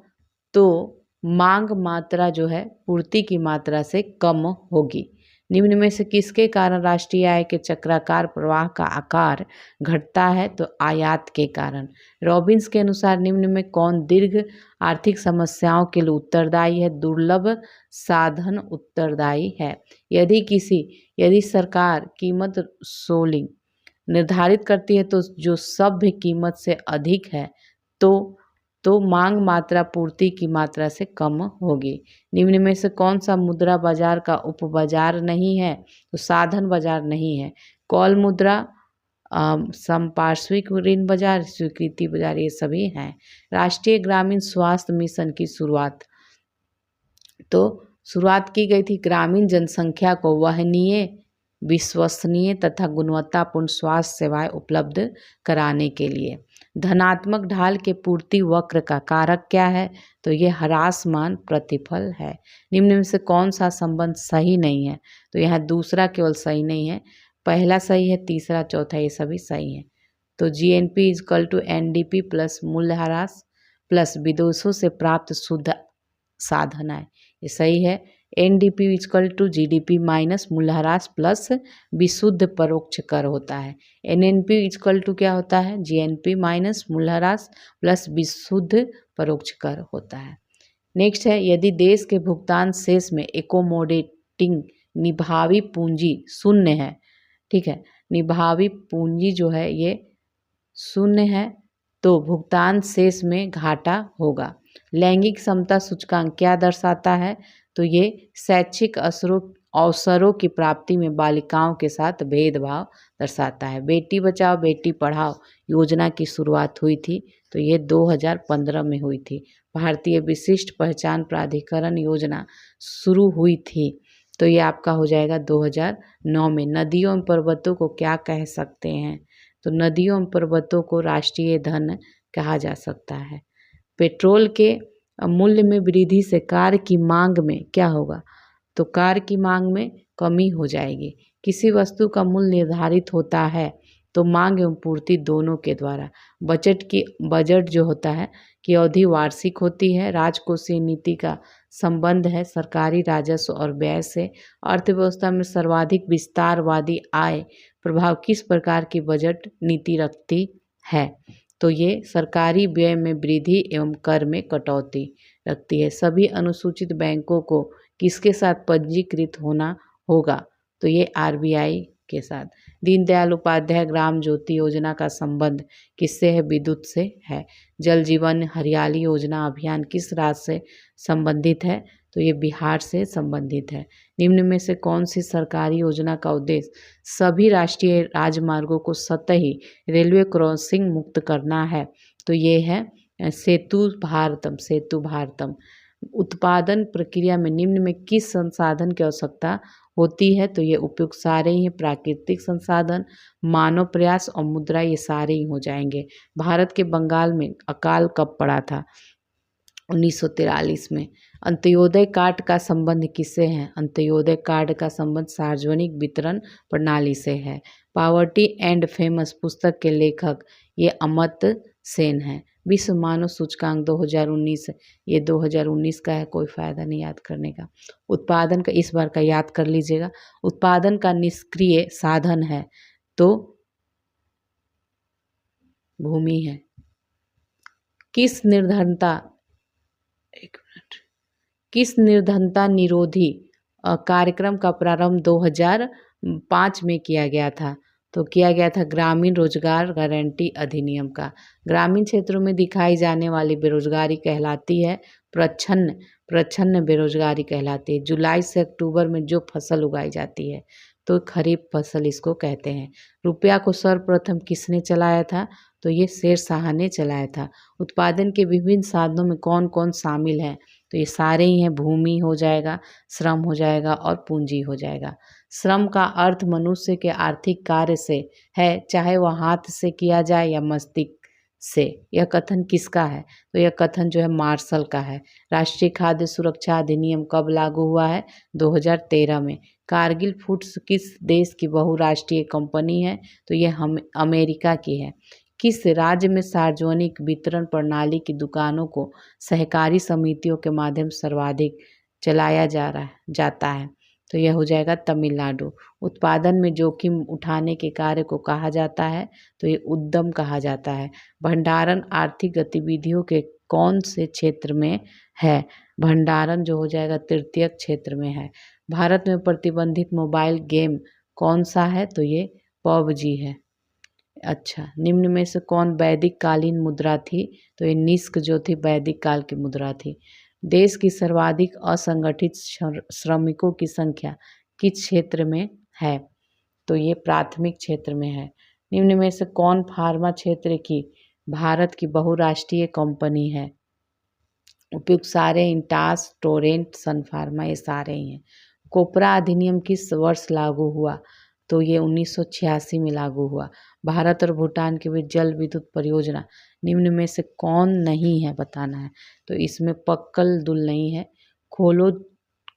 तो मांग मात्रा जो है पूर्ति की मात्रा से कम होगी। निम्न में से किसके कारण राष्ट्रीय आय के चक्राकार प्रवाह का आकार घटता है? तो आयात के कारण। रॉबिन्स के अनुसार निम्न में कौन दीर्घ आर्थिक समस्याओं के लिए उत्तरदायी है? दुर्लभ साधन उत्तरदायी है। यदि सरकार कीमत सोलिंग निर्धारित करती है तो जो सभ्य कीमत से अधिक है तो मांग मात्रा पूर्ति की मात्रा से कम होगी। निम्न में से कौन सा मुद्रा बाजार का उपबाजार नहीं है? तो साधन बाजार नहीं है। कॉल मुद्रा, संपार्श्विक ऋण बाजार, स्वीकृति बाजार, ये सभी हैं। राष्ट्रीय ग्रामीण स्वास्थ्य मिशन की शुरुआत की गई थी ग्रामीण जनसंख्या को वहनीय, विश्वसनीय तथा गुणवत्तापूर्ण स्वास्थ्य सेवाएं उपलब्ध कराने के लिए। धनात्मक ढाल के पूर्ति वक्र का कारक क्या है? तो ये ह्रासमान प्रतिफल है। निम्न में से कौन सा संबंध सही नहीं है? तो यहाँ दूसरा केवल सही नहीं है। पहला सही है, तीसरा चौथा ये सभी सही है। तो GNP equal to NDP plus मूल्यह्रास प्लस विदेशों से प्राप्त शुद्ध साधन है, ये सही है। NDP equal to GDP minus मूल्यह्रास प्लस विशुद्ध परोक्ष कर होता है। एनएनपी इजकल टू क्या होता है, जीएनपी माइनस मूल्यह्रास प्लस विशुद्ध परोक्ष कर होता है। नेक्स्ट है, यदि देश के भुगतान शेष में एकोमोडेटिंग निभावी पूंजी शून्य है, ठीक है, निभावी पूंजी जो है ये शून्य है तो भुगतान शेष में घाटा होगा। लैंगिक समता सूचकांक क्या दर्शाता है, तो ये शैक्षिक अवसरों की प्राप्ति में बालिकाओं के साथ भेदभाव दर्शाता है। बेटी बचाओ बेटी पढ़ाओ योजना की शुरुआत हुई थी, तो ये 2015 में हुई थी। भारतीय विशिष्ट पहचान प्राधिकरण योजना शुरू हुई थी, तो ये आपका हो जाएगा 2009 में। नदियों एवं पर्वतों को क्या कह सकते हैं, तो नदियों एवं पर्वतों को राष्ट्रीय धन कहा जा सकता है। पेट्रोल के मूल्य में वृद्धि से कार की मांग में क्या होगा, तो कार की मांग में कमी हो जाएगी। किसी वस्तु का मूल्य निर्धारित होता है तो मांग एवं पूर्ति दोनों के द्वारा। बजट जो होता है की अवधि वार्षिक होती है। राजकोषीय नीति का संबंध है सरकारी राजस्व और व्यय से। अर्थव्यवस्था में सर्वाधिक विस्तारवादी आय प्रभाव किस प्रकार की बजट नीति रखती है, तो ये सरकारी व्यय में वृद्धि एवं कर में कटौती रखती है। सभी अनुसूचित बैंकों को किसके साथ पंजीकृत होना होगा, तो ये आरबीआई के साथ। दीनदयाल उपाध्याय ग्राम ज्योति योजना का संबंध किससे है, विद्युत से है। जल जीवन हरियाली योजना अभियान किस राज्य से संबंधित है, तो ये बिहार से संबंधित है। निम्न में से कौन सी सरकारी योजना का उद्देश्य सभी राष्ट्रीय राजमार्गों को सतही रेलवे क्रॉसिंग मुक्त करना है, तो ये है सेतु भारतम। उत्पादन प्रक्रिया में निम्न में किस संसाधन की आवश्यकता होती है, तो ये उपयुक्त सारे ही हैं। प्राकृतिक संसाधन, मानव प्रयास और मुद्रा, ये सारे ही हो जाएंगे। भारत के बंगाल में अकाल कब पड़ा था, 1943 में। अंत्योदय कार्ड का संबंध किससे है, अंत्योदय कार्ड का संबंध सार्वजनिक वितरण प्रणाली से है। पॉवर्टी एंड फेमस पुस्तक के लेखक ये अमर्त्य सेन है। विश्व मानव सूचकांक 2019, ये 2019 का है, कोई फायदा नहीं याद करने का। उत्पादन का इस बार का याद कर लीजिएगा। उत्पादन का निष्क्रिय साधन है तो भूमि है। किस निर्धनता निरोधी कार्यक्रम का प्रारंभ 2005 में किया गया था, तो किया गया था ग्रामीण रोजगार गारंटी अधिनियम का। ग्रामीण क्षेत्रों में दिखाई जाने वाली बेरोजगारी कहलाती है प्रच्छन्न बेरोजगारी कहलाती है। जुलाई से अक्टूबर में जो फसल उगाई जाती है तो खरीफ फसल इसको कहते हैं। रुपया को सर्वप्रथम किसने चलाया था, तो ये शेरशाह ने चलाया था। उत्पादन के विभिन्न साधनों में कौन कौन शामिल हैं, तो ये सारे ही हैं। भूमि हो जाएगा, श्रम हो जाएगा और पूंजी हो जाएगा। श्रम का अर्थ मनुष्य के आर्थिक कार्य से है, चाहे वह हाथ से किया जाए या मस्तिष्क से। यह कथन किसका है, तो यह कथन जो है मार्शल का है। राष्ट्रीय खाद्य सुरक्षा अधिनियम कब लागू हुआ है, 2013 में। कारगिल फूड्स किस देश की बहुराष्ट्रीय कंपनी है, तो यह अमेरिका की है। किस राज्य में सार्वजनिक वितरण प्रणाली की दुकानों को सहकारी समितियों के माध्यम से सर्वाधिक चलाया जाता है, तो यह हो जाएगा तमिलनाडु। उत्पादन में जोखिम उठाने के कार्य को कहा जाता है, तो ये उद्यम कहा जाता है। भंडारण आर्थिक गतिविधियों के कौन से क्षेत्र में है, भंडारण जो हो जाएगा तृतीयक क्षेत्र में है। भारत में प्रतिबंधित मोबाइल गेम कौन सा है, तो ये पबजी है। अच्छा, निम्न में से कौन वैदिक कालीन मुद्रा थी, तो ये निष्क जो थी वैदिक काल की मुद्रा थी। देश की सर्वाधिक असंगठित श्रमिकों की संख्या किस क्षेत्र में है, तो ये प्राथमिक क्षेत्र में है। निम्न में से कौन फार्मा क्षेत्र की भारत की बहुराष्ट्रीय कंपनी है, उपयुक्त सारे इंटास, टोरेंट, सन फार्मा, ये सारे ही हैं। कोपरा अधिनियम किस वर्ष लागू हुआ, तो ये 1986 में लागू हुआ। भारत और भूटान के बीच जल विद्युत परियोजना निम्न में से कौन नहीं है बताना है, तो इसमें पक्कल दुल नहीं है।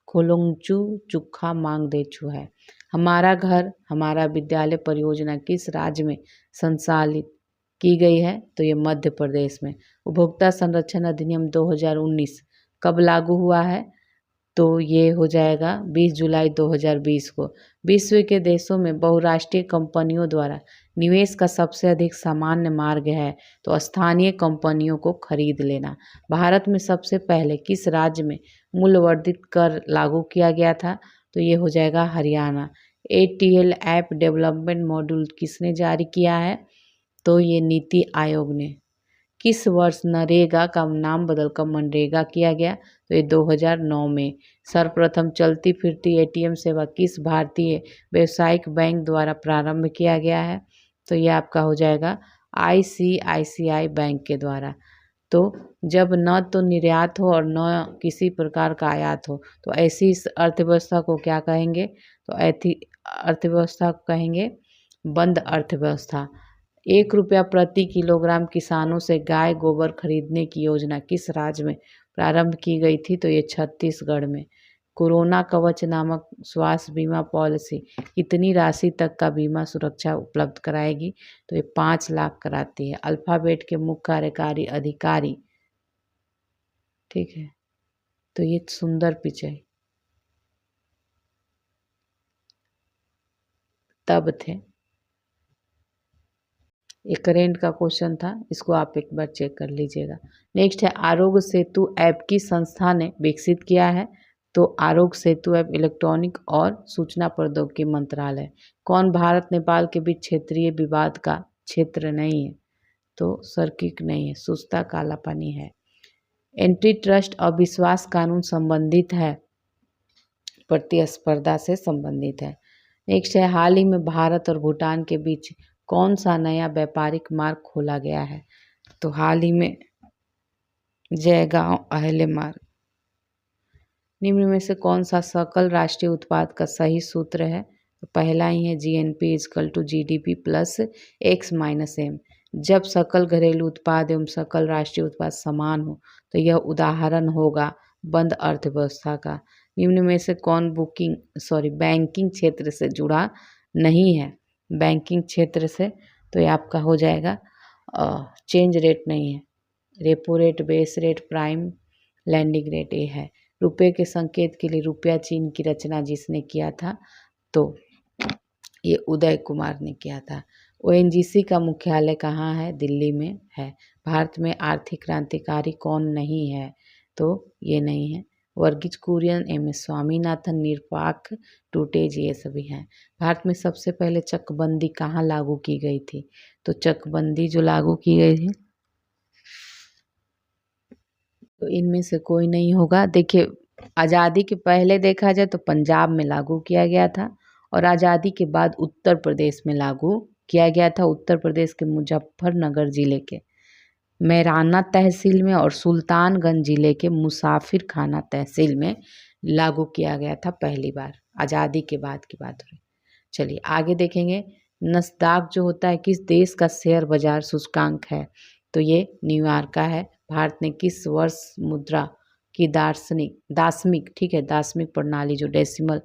खोलोंगचू चुखा मांगदेचू है। हमारा घर हमारा विद्यालय परियोजना किस राज्य में संचालित की गई है? तो ये मध्य प्रदेश में। उपभोक्ता संरक्षण अधिनियम 2019 कब लागू हुआ है? तो ये हो जाएगा 20 जुलाई 2020 को। विश्व के देशों में बहुराष्ट्रीय कंपनियों द्वारा निवेश का सबसे अधिक सामान्य मार्ग है तो स्थानीय कंपनियों को खरीद लेना। भारत में सबसे पहले किस राज्य में मूल्यवर्धित कर लागू किया गया था? तो ये हो जाएगा Haryana. ATL app development module किसने जारी किया है? तो ये नीति आयोग ने। किस वर्ष नरेगा का नाम बदलकर मनरेगा किया गया? तो ये 2009 में। सर्वप्रथम चलती फिरती ATM सेवा किस भारतीय व्यावसायिक बैंक द्वारा प्रारंभ किया गया है? तो ये आपका हो जाएगा ICICI बैंक के द्वारा। तो जब न तो निर्यात हो और न किसी प्रकार का आयात हो तो ऐसी इस अर्थव्यवस्था को क्या कहेंगे? तो ऐसी अर्थव्यवस्था को कहेंगे बंद अर्थव्यवस्था। 1 रुपया प्रति किलोग्राम किसानों से गाय गोबर खरीदने की योजना किस राज्य में प्रारंभ की गई थी? तो ये छत्तीसगढ़ में। कोरोना कवच नामक स्वास्थ्य बीमा पॉलिसी कितनी राशि तक का बीमा सुरक्षा उपलब्ध कराएगी? तो ये 5 लाख कराती है। अल्फाबेट के मुख्य कार्यकारी अधिकारी, ठीक है, तो ये सुंदर पिचाई तब थे। ये करेंट का क्वेश्चन था, इसको आप एक बार चेक कर लीजिएगा। नेक्स्ट है आरोग्य सेतु ऐप किस संस्था ने विकसित किया है? तो आरोग्य सेतु ऐप इलेक्ट्रॉनिक और सूचना प्रौद्योगिकी मंत्रालय। कौन भारत नेपाल के बीच क्षेत्रीय विवाद का क्षेत्र नहीं है? तो सर्किक नहीं है, सुस्ता काला पानी है। एंटी ट्रस्ट अविश्वास कानून संबंधित है, प्रतिस्पर्धा से संबंधित है। नेक्स्ट है हाल ही में भारत और भूटान के बीच कौन सा नया व्यापारिक मार्ग खोला गया है? तो हाल ही में जयगांव अहले मार्ग। निम्न में से कौन सा सकल राष्ट्रीय उत्पाद का सही सूत्र है? तो पहला ही है GNP = GDP + X-M। जब सकल घरेलू उत्पाद एवं सकल राष्ट्रीय उत्पाद समान हो तो यह उदाहरण होगा बंद अर्थव्यवस्था का। निम्न में से कौन बैंकिंग क्षेत्र से जुड़ा नहीं है? बैंकिंग क्षेत्र से तो ये आपका हो जाएगा चेंज रेट नहीं है, repo rate, base rate, prime landing rate ये है। रुपए के संकेत के लिए रुपया चिन्ह की रचना जिसने किया था तो ये उदय कुमार ने किया था। ONGC का मुख्यालय कहाँ है? दिल्ली में है। भारत में आर्थिक क्रांतिकारी कौन नहीं है? तो ये नहीं है। वर्गीज कुरियन, MS स्वामीनाथन, निरपाख टूटेज ये सभी हैं। भारत में सबसे पहले चकबंदी कहाँ लागू की गई थी? तो चकबंदी जो लागू की गई थी तो इनमें से कोई नहीं होगा। देखिए आज़ादी के पहले देखा जाए तो पंजाब में लागू किया गया था और आज़ादी के बाद उत्तर प्रदेश में लागू किया गया था। उत्तर प्रदेश के मुजफ्फरनगर जिले के मैराना तहसील में और सुल्तानगंज जिले के मुसाफिर खाना तहसील में लागू किया गया था पहली बार। आज़ादी के बाद की बात हो रही। चलिए आगे देखेंगे। नस्दाक जो होता है किस देश का शेयर बाजार सूचकांक है? तो ये न्यूयॉर्क का है। भारत ने किस वर्ष मुद्रा की दार्शनिक ठीक है दार्शनिक प्रणाली जो डेसिमल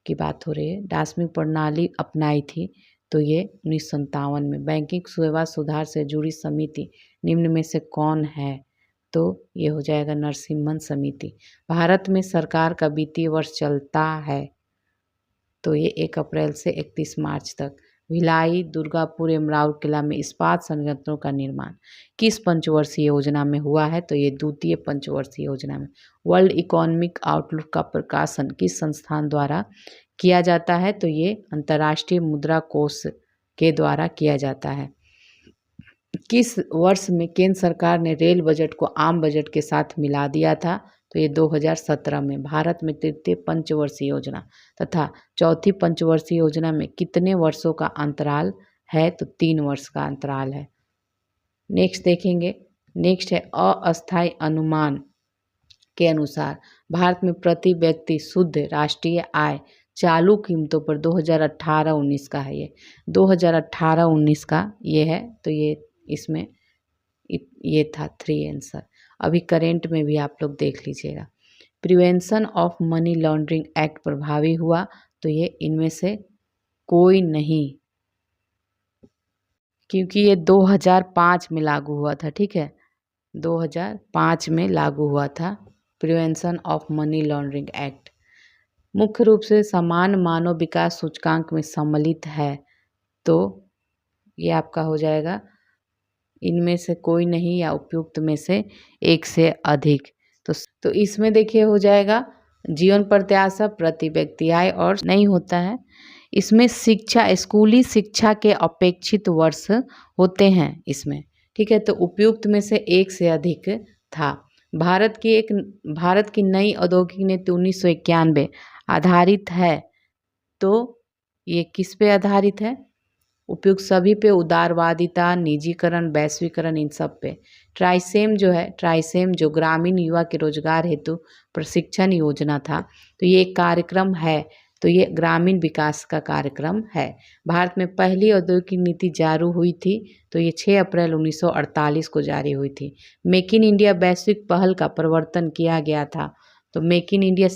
की बात हो रही है दार्शनिक प्रणाली अपनाई थी? तो ये 1957 में। बैंकिंग सेवा सुधार से जुड़ी समिति निम्न में से कौन है? तो ये हो जाएगा नरसिम्हन समिति। भारत में सरकार का वित्तीय वर्ष चलता है तो ये 1 अप्रैल से 31 मार्च तक। भिलाई, दुर्गापुर एवं राउरकेला में इस्पात संयंत्रों का निर्माण किस पंचवर्षीय योजना में हुआ है? तो ये द्वितीय पंचवर्षीय योजना में। वर्ल्ड इकोनॉमिक आउटलुक का प्रकाशन किस संस्थान द्वारा किया जाता है? तो ये अंतर्राष्ट्रीय मुद्रा कोष के द्वारा किया जाता है। किस वर्ष में केंद्र सरकार ने रेल बजट को आम बजट के साथ मिला दिया था? तो ये 2017 में। भारत में तृतीय पंचवर्षीय योजना तथा चौथी पंचवर्षीय योजना में कितने वर्षों का अंतराल है? तो 3 वर्ष का अंतराल है। नेक्स्ट देखेंगे। नेक्स्ट है अस्थायी अनुमान के अनुसार भारत में प्रति व्यक्ति शुद्ध राष्ट्रीय आय चालू कीमतों पर 2018-19 का है। ये 2018-19 का ये है तो ये इसमें ये था 3 आंसर। अभी करेंट में भी आप लोग देख लीजिएगा। Prevention of money laundering act प्रभावी हुआ? तो ये इनमें से कोई नहीं, क्योंकि ये 2005 में लागू हुआ था। ठीक है, 2005 में लागू हुआ था prevention of money laundering act. मुख्य रूप से समान मानव विकास सूचकांक में सम्मिलित है, तो ये आपका हो जाएगा इनमें से कोई नहीं या उपयुक्त में से एक से अधिक। तो इसमें देखिए हो जाएगा जीवन प्रत्याशा, प्रति व्यक्ति आय और नहीं होता है। इसमें शिक्षा, स्कूली शिक्षा के अपेक्षित वर्ष होते हैं इसमें। ठीक है, तो उपयुक्त में से एक से अधिक था। भारत की नई औद्योगिक नीति 1991 आधारित है, तो ये किस पे आधारित है? उपयुक्त सभी पे, उदारवादिता, निजीकरण, वैश्वीकरण, इन सब पे। ट्राइसेम जो ग्रामीण युवा के रोजगार हेतु प्रशिक्षण योजना था, तो ये एक कार्यक्रम है, तो ये ग्रामीण विकास का कार्यक्रम है। भारत में पहली औद्योगिक नीति जारी हुई थी, तो ये 6 अप्रैल 1948 को जारी हुई थी। मेक इन इंडिया वैश्विक पहल का प्रवर्तन किया गया था, तो मेक इन इंडिया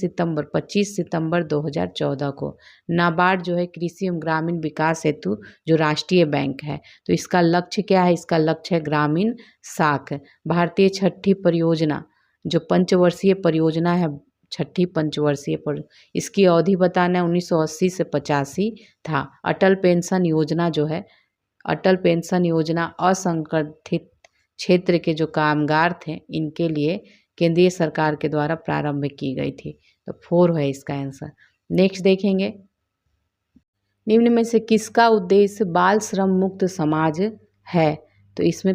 25 सितंबर 2014 को। नाबार्ड जो है कृषि एवं ग्रामीण विकास हेतु जो राष्ट्रीय बैंक है, तो इसका लक्ष्य क्या है? इसका लक्ष्य है ग्रामीण साख। भारतीय छठी परियोजना जो पंचवर्षीय परियोजना है, छठी पंचवर्षीय पर इसकी अवधि बताना है 1980 से 85 था। अटल पेंशन योजना जो है, अटल पेंशन योजना असंगठित क्षेत्र के जो कामगार थे इनके लिए केंद्रीय सरकार के द्वारा प्रारंभ की गई थी, तो 4 है इसका आंसर। नेक्स्ट देखेंगे, निम्न में से किसका उद्देश्य बाल श्रम मुक्त समाज है? तो इसमें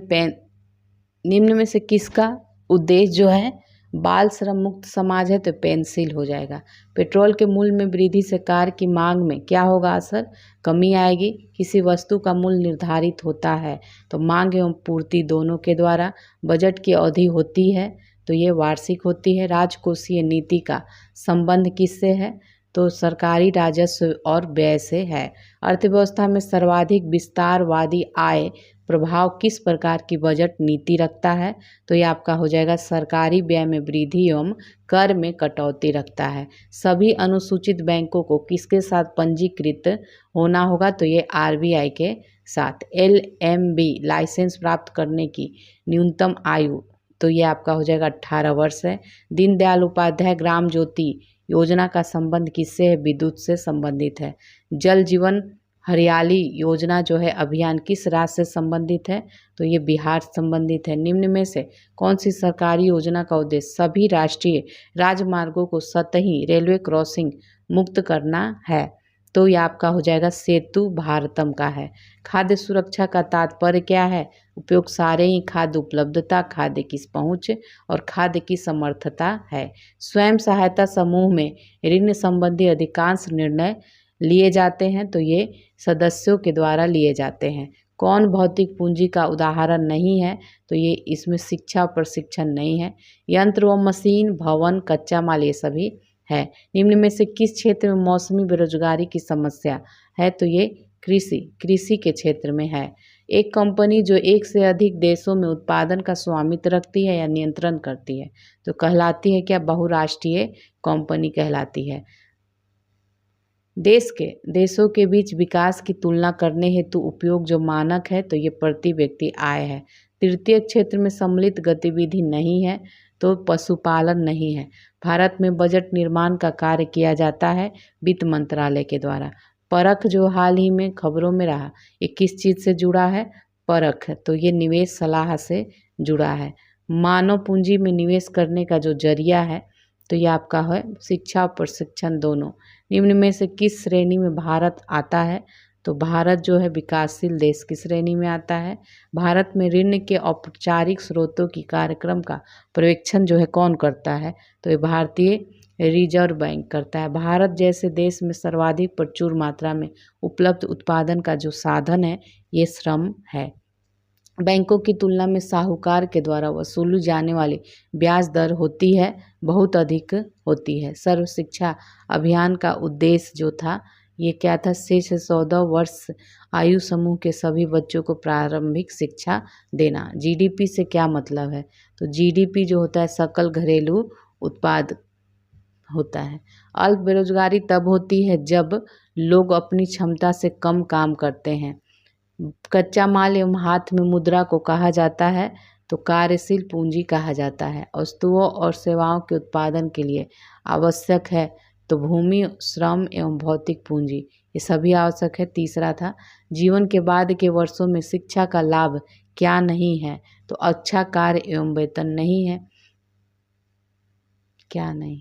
निम्न में से किसका उद्देश्य जो है बाल श्रम मुक्त समाज है, तो पेंसिल हो जाएगा। पेट्रोल के मूल्य में वृद्धि से कार की मांग में क्या होगा असर? कमी आएगी। किसी वस्तु का मूल्य निर्धारित होता है, तो मांग एवं पूर्ति दोनों के द्वारा। बजट की अवधि होती है, तो ये वार्षिक होती है। राजकोषीय नीति का संबंध किससे है? तो सरकारी राजस्व और व्यय से है। अर्थव्यवस्था में सर्वाधिक विस्तारवादी आय प्रभाव किस प्रकार की बजट नीति रखता है? तो ये आपका हो जाएगा सरकारी व्यय में वृद्धि एवं कर में कटौती रखता है। सभी अनुसूचित बैंकों को किसके साथ पंजीकृत होना होगा? तो ये आरबीआई के साथ। एलएमबी लाइसेंस प्राप्त करने की न्यूनतम आयु, तो ये आपका हो जाएगा 18 वर्ष है। दीनदयाल उपाध्याय ग्राम ज्योति योजना का संबंध किससे है? विद्युत से संबंधित है। जल जीवन हरियाली योजना जो है अभियान किस राज्य से संबंधित है? तो ये बिहार से संबंधित है। निम्न में से कौन सी सरकारी योजना का उद्देश्य सभी राष्ट्रीय राजमार्गों को सतही रेलवे क्रॉसिंग मुक्त करना है? तो ये आपका हो जाएगा सेतु भारतम का है। खाद्य सुरक्षा का तात्पर्य क्या है? उपयोग सारे ही खाद्य उपलब्धता, खाद्य की पहुँच और खाद्य की समर्थता है। स्वयं सहायता समूह में ऋण संबंधी अधिकांश निर्णय लिए जाते हैं, तो ये सदस्यों के द्वारा लिए जाते हैं। कौन भौतिक पूंजी का उदाहरण नहीं है? तो ये इसमें शिक्षा प्रशिक्षण नहीं है। यंत्र व मशीन, भवन, कच्चा माल ये सभी है। निम्न में से किस क्षेत्र में मौसमी बेरोजगारी की समस्या है? तो ये कृषि के क्षेत्र में है। एक कंपनी जो एक से अधिक देशों में उत्पादन का स्वामित्व रखती है या नियंत्रण करती है, तो कहलाती है क्या? बहुराष्ट्रीय कंपनी कहलाती है। देशों के बीच विकास की तुलना करने हेतु उपयोग जो मानक है, तो ये प्रति व्यक्ति आय है। तृतीय क्षेत्र में सम्मिलित गतिविधि नहीं है, तो पशुपालन नहीं है। भारत में बजट निर्माण का कार्य किया जाता है वित्त मंत्रालय के द्वारा। परख जो हाल ही में खबरों में रहा, ये किस चीज़ से जुड़ा है? परख, तो ये निवेश सलाह से जुड़ा है। मानव पूंजी में निवेश करने का जो जरिया है, तो ये आपका है शिक्षा और प्रशिक्षण दोनों। निम्न में से किस श्रेणी में भारत आता है? तो भारत जो है विकासशील देश की श्रेणी में आता है। भारत में ऋण के औपचारिक स्रोतों की कार्यक्रम का पर्यवेक्षण जो है कौन करता है? तो ये भारतीय रिजर्व बैंक करता है। भारत जैसे देश में सर्वाधिक प्रचुर मात्रा में उपलब्ध उत्पादन का जो साधन है, ये श्रम है। बैंकों की तुलना में साहूकार के द्वारा वसूली जाने वाली ब्याज दर होती है बहुत अधिक होती है। सर्व शिक्षा अभियान का उद्देश्य जो था, ये क्या था? 6 से 14 वर्ष आयु समूह के सभी बच्चों को प्रारंभिक शिक्षा देना। जीडीपी से क्या मतलब है? तो जीडीपी जो होता है सकल घरेलू उत्पाद होता है। अल्प बेरोजगारी तब होती है जब लोग अपनी क्षमता से कम काम करते हैं। कच्चा माल एवं हाथ में मुद्रा को कहा जाता है तो कार्यशील पूंजी कहा जाता है। वस्तुओं और सेवाओं के उत्पादन के लिए आवश्यक है तो भूमि, श्रम एवं भौतिक पूंजी, ये सभी आवश्यक है। तीसरा था जीवन के बाद के वर्षों में शिक्षा का लाभ क्या नहीं है, तो अच्छा कार्य एवं वेतन नहीं है। क्या नहीं?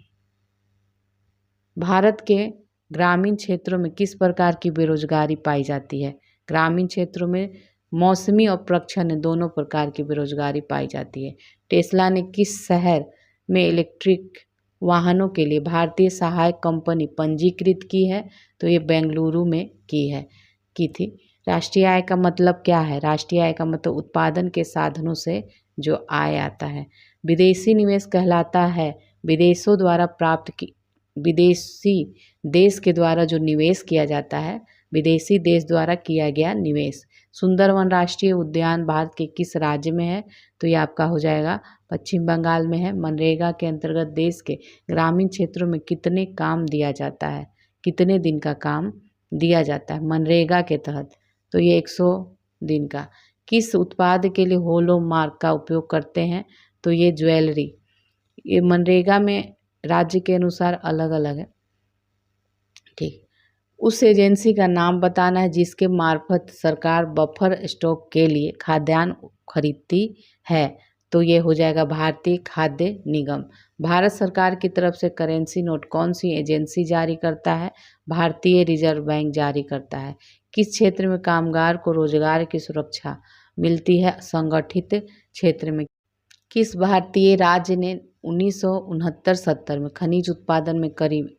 भारत के ग्रामीण क्षेत्रों में किस प्रकार की बेरोजगारी पाई जाती है? ग्रामीण क्षेत्रों में मौसमी और प्रच्छन्न दोनों प्रकार की बेरोजगारी पाई जाती है। टेस्ला ने किस शहर में इलेक्ट्रिक वाहनों के लिए भारतीय सहायक कंपनी पंजीकृत की है? तो ये बेंगलुरु में की थी। राष्ट्रीय आय का मतलब क्या है? राष्ट्रीय आय का मतलब उत्पादन के साधनों से जो आय आता है। विदेशी निवेश कहलाता है विदेशों द्वारा प्राप्त की विदेशी देश के द्वारा जो निवेश किया जाता है, विदेशी देश द्वारा किया गया निवेश। सुंदरवन राष्ट्रीय उद्यान भारत के किस राज्य में है? तो ये आपका हो जाएगा पश्चिम बंगाल में है। मनरेगा के अंतर्गत देश के ग्रामीण क्षेत्रों में कितने काम दिया जाता है? कितने दिन का काम दिया जाता है मनरेगा के तहत? तो ये 100 दिन का। किस उत्पाद के लिए होलो मार्क का उपयोग करते हैं? तो ये ज्वेलरी। ये मनरेगा में राज्य के अनुसार अलग अलग है। ठीक, उस एजेंसी का नाम बताना है जिसके मार्फत सरकार बफर स्टॉक के लिए खाद्यान्न खरीदती है। तो ये हो जाएगा भारतीय खाद्य निगम। भारत सरकार की तरफ से करेंसी नोट कौन सी एजेंसी जारी करता है? भारतीय रिजर्व बैंक जारी करता है। किस क्षेत्र में कामगार को रोजगार की सुरक्षा मिलती है? संगठित क्षेत्र में। किस भारतीय राज्य ने 1969-70 में खनिज उत्पादन में करीब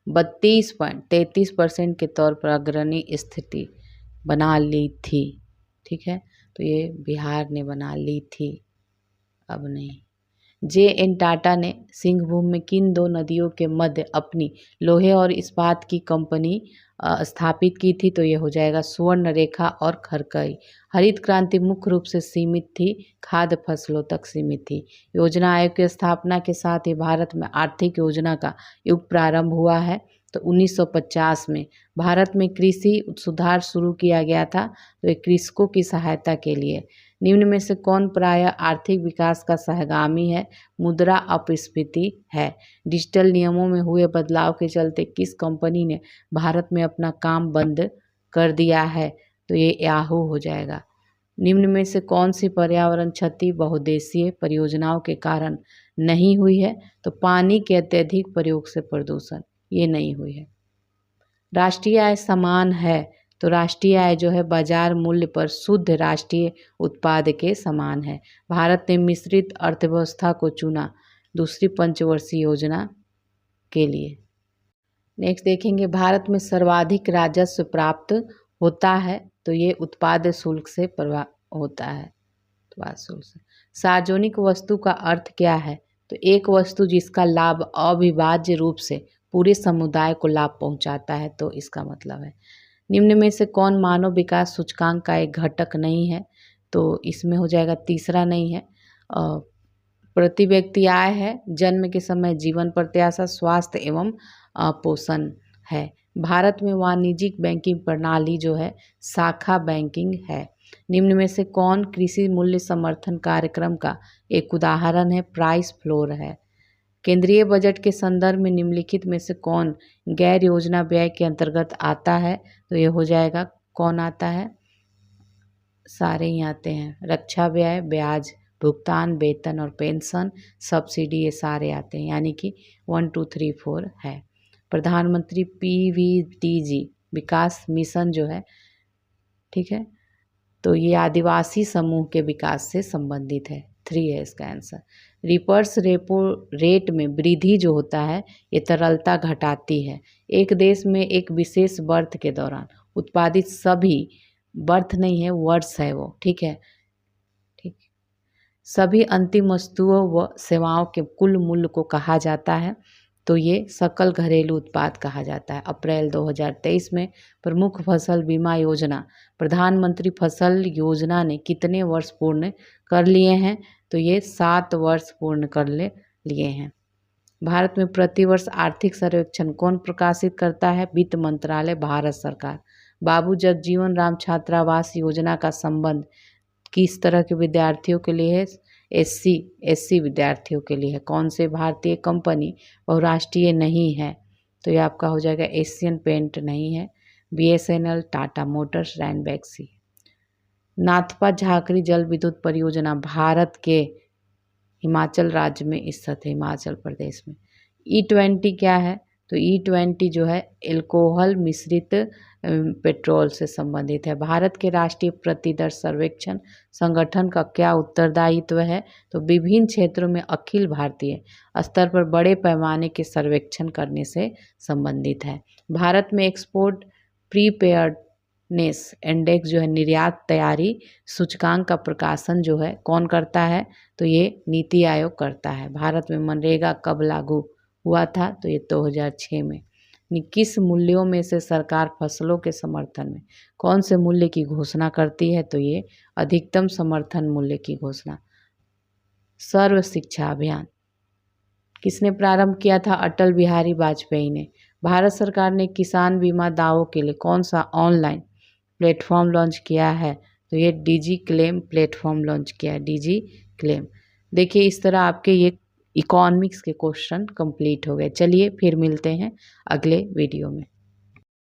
32.33% के तौर पर अग्रणी स्थिति बना ली थी? ठीक है, तो ये बिहार ने बना ली थी, अब नहीं। जे.एन. टाटा ने सिंहभूम में किन दो नदियों के मध्य अपनी लोहे और इस्पात की कंपनी स्थापित की थी? तो ये हो जाएगा स्वर्ण रेखा और खरकई। हरित क्रांति मुख्य रूप से सीमित थी, खाद्य फसलों तक सीमित थी। योजना आयोग की स्थापना के साथ ही भारत में आर्थिक योजना का युग प्रारंभ हुआ है। तो 1950 में भारत में कृषि सुधार शुरू किया गया था, तो ये कृषकों की सहायता के लिए। निम्न में से कौन प्रायः आर्थिक विकास का सहगामी है? मुद्रा अपस्फीति है। डिजिटल नियमों में हुए बदलाव के चलते किस कंपनी ने भारत में अपना काम बंद कर दिया है? तो ये याहू हो जाएगा। निम्न में से कौन सी पर्यावरण क्षति बहुउद्देशीय परियोजनाओं के कारण नहीं हुई है? तो पानी के अत्यधिक प्रयोग से प्रदूषण, ये नहीं हुई है। राष्ट्रीय आय समान है, तो राष्ट्रीय आय जो है बाजार मूल्य पर शुद्ध राष्ट्रीय उत्पाद के समान है। भारत ने मिश्रित अर्थव्यवस्था को चुना दूसरी पंचवर्षीय योजना के लिए। नेक्स्ट देखेंगे, भारत में सर्वाधिक राजस्व प्राप्त होता है, तो ये उत्पाद शुल्क से होता है। उत्पाद शुल्क से। सार्वजनिक वस्तु का अर्थ क्या है? तो एक वस्तु जिसका लाभ अविभाज्य रूप से पूरे समुदाय को लाभ पहुंचाता है, तो इसका मतलब है। निम्न में से कौन मानव विकास सूचकांक का एक घटक नहीं है? तो इसमें हो जाएगा तीसरा नहीं है। प्रति व्यक्ति आय है, जन्म के समय जीवन प्रत्याशा, स्वास्थ्य एवं पोषण है। भारत में वाणिज्यिक बैंकिंग प्रणाली जो है शाखा बैंकिंग है। निम्न में से कौन कृषि मूल्य समर्थन कार्यक्रम का एक उदाहरण है? प्राइस फ्लोर है। केंद्रीय बजट के संदर्भ में निम्नलिखित में से कौन गैर योजना व्यय के अंतर्गत आता है? तो ये हो जाएगा, कौन आता है? सारे ही आते हैं। रक्षा व्यय, ब्याज भुगतान, वेतन और पेंशन, सब्सिडी, ये सारे आते हैं, यानी कि 1 2 3 4 है। प्रधानमंत्री PVTG विकास मिशन जो है, ठीक है, तो ये आदिवासी समूह के विकास से संबंधित है। 3 है इसका आंसर। रिवर्स रेपो रेट में वृद्धि जो होता है ये तरलता घटाती है। एक देश में एक विशेष वर्ष के दौरान उत्पादित सभी, वर्ष नहीं है वर्ष है वो, ठीक है, ठीक, सभी अंतिम वस्तुओं व सेवाओं के कुल मूल्य को कहा जाता है, तो ये सकल घरेलू उत्पाद कहा जाता है। अप्रैल 2023 में प्रमुख फसल बीमा योजना प्रधानमंत्री फसल योजना ने कितने वर्ष पूर्ण कर लिए हैं? तो ये 7 वर्ष पूर्ण कर लिए हैं। भारत में प्रतिवर्ष आर्थिक सर्वेक्षण कौन प्रकाशित करता है? वित्त मंत्रालय, भारत सरकार। बाबू जगजीवन राम छात्रावास योजना का संबंध किस तरह के विद्यार्थियों के लिए है? एससी विद्यार्थियों के लिए है। कौन से भारतीय कंपनी बहुराष्ट्रीय नहीं है? तो ये आपका हो जाएगा एशियन पेंट नहीं है, बीएसएनएल, टाटा मोटर्स, रैनबैक्सी। नाथपा झाकरी जल विद्युत परियोजना भारत के हिमाचल राज्य में स्थित है, हिमाचल प्रदेश में। E20 क्या है? तो E20 जो है एल्कोहल मिश्रित पेट्रोल से संबंधित है। भारत के राष्ट्रीय प्रतिदर सर्वेक्षण संगठन का क्या उत्तरदायित्व है? तो विभिन्न क्षेत्रों में अखिल भारतीय स्तर पर बड़े पैमाने के सर्वेक्षण करने से संबंधित है। भारत में एक्सपोर्ट प्रीपेयर्डनेस इंडेक्स जो है निर्यात तैयारी सूचकांक का प्रकाशन जो है कौन करता है? तो ये नीति आयोग करता है। भारत में मनरेगा कब लागू हुआ था? तो ये 2006 में। किस मूल्यों में से सरकार फसलों के समर्थन में कौन से मूल्य की घोषणा करती है? तो ये अधिकतम समर्थन मूल्य की घोषणा। सर्व शिक्षा अभियान किसने प्रारंभ किया था? अटल बिहारी वाजपेयी ने। भारत सरकार ने किसान बीमा दावों के लिए कौन सा ऑनलाइन प्लेटफॉर्म लॉन्च किया है? तो ये डिजी क्लेम प्लेटफॉर्म लॉन्च किया है, डिजी क्लेम। देखिए इस तरह आपके ये इकोनॉमिक्स के क्वेश्चन कंप्लीट हो गए। चलिए फिर मिलते हैं अगले वीडियो में।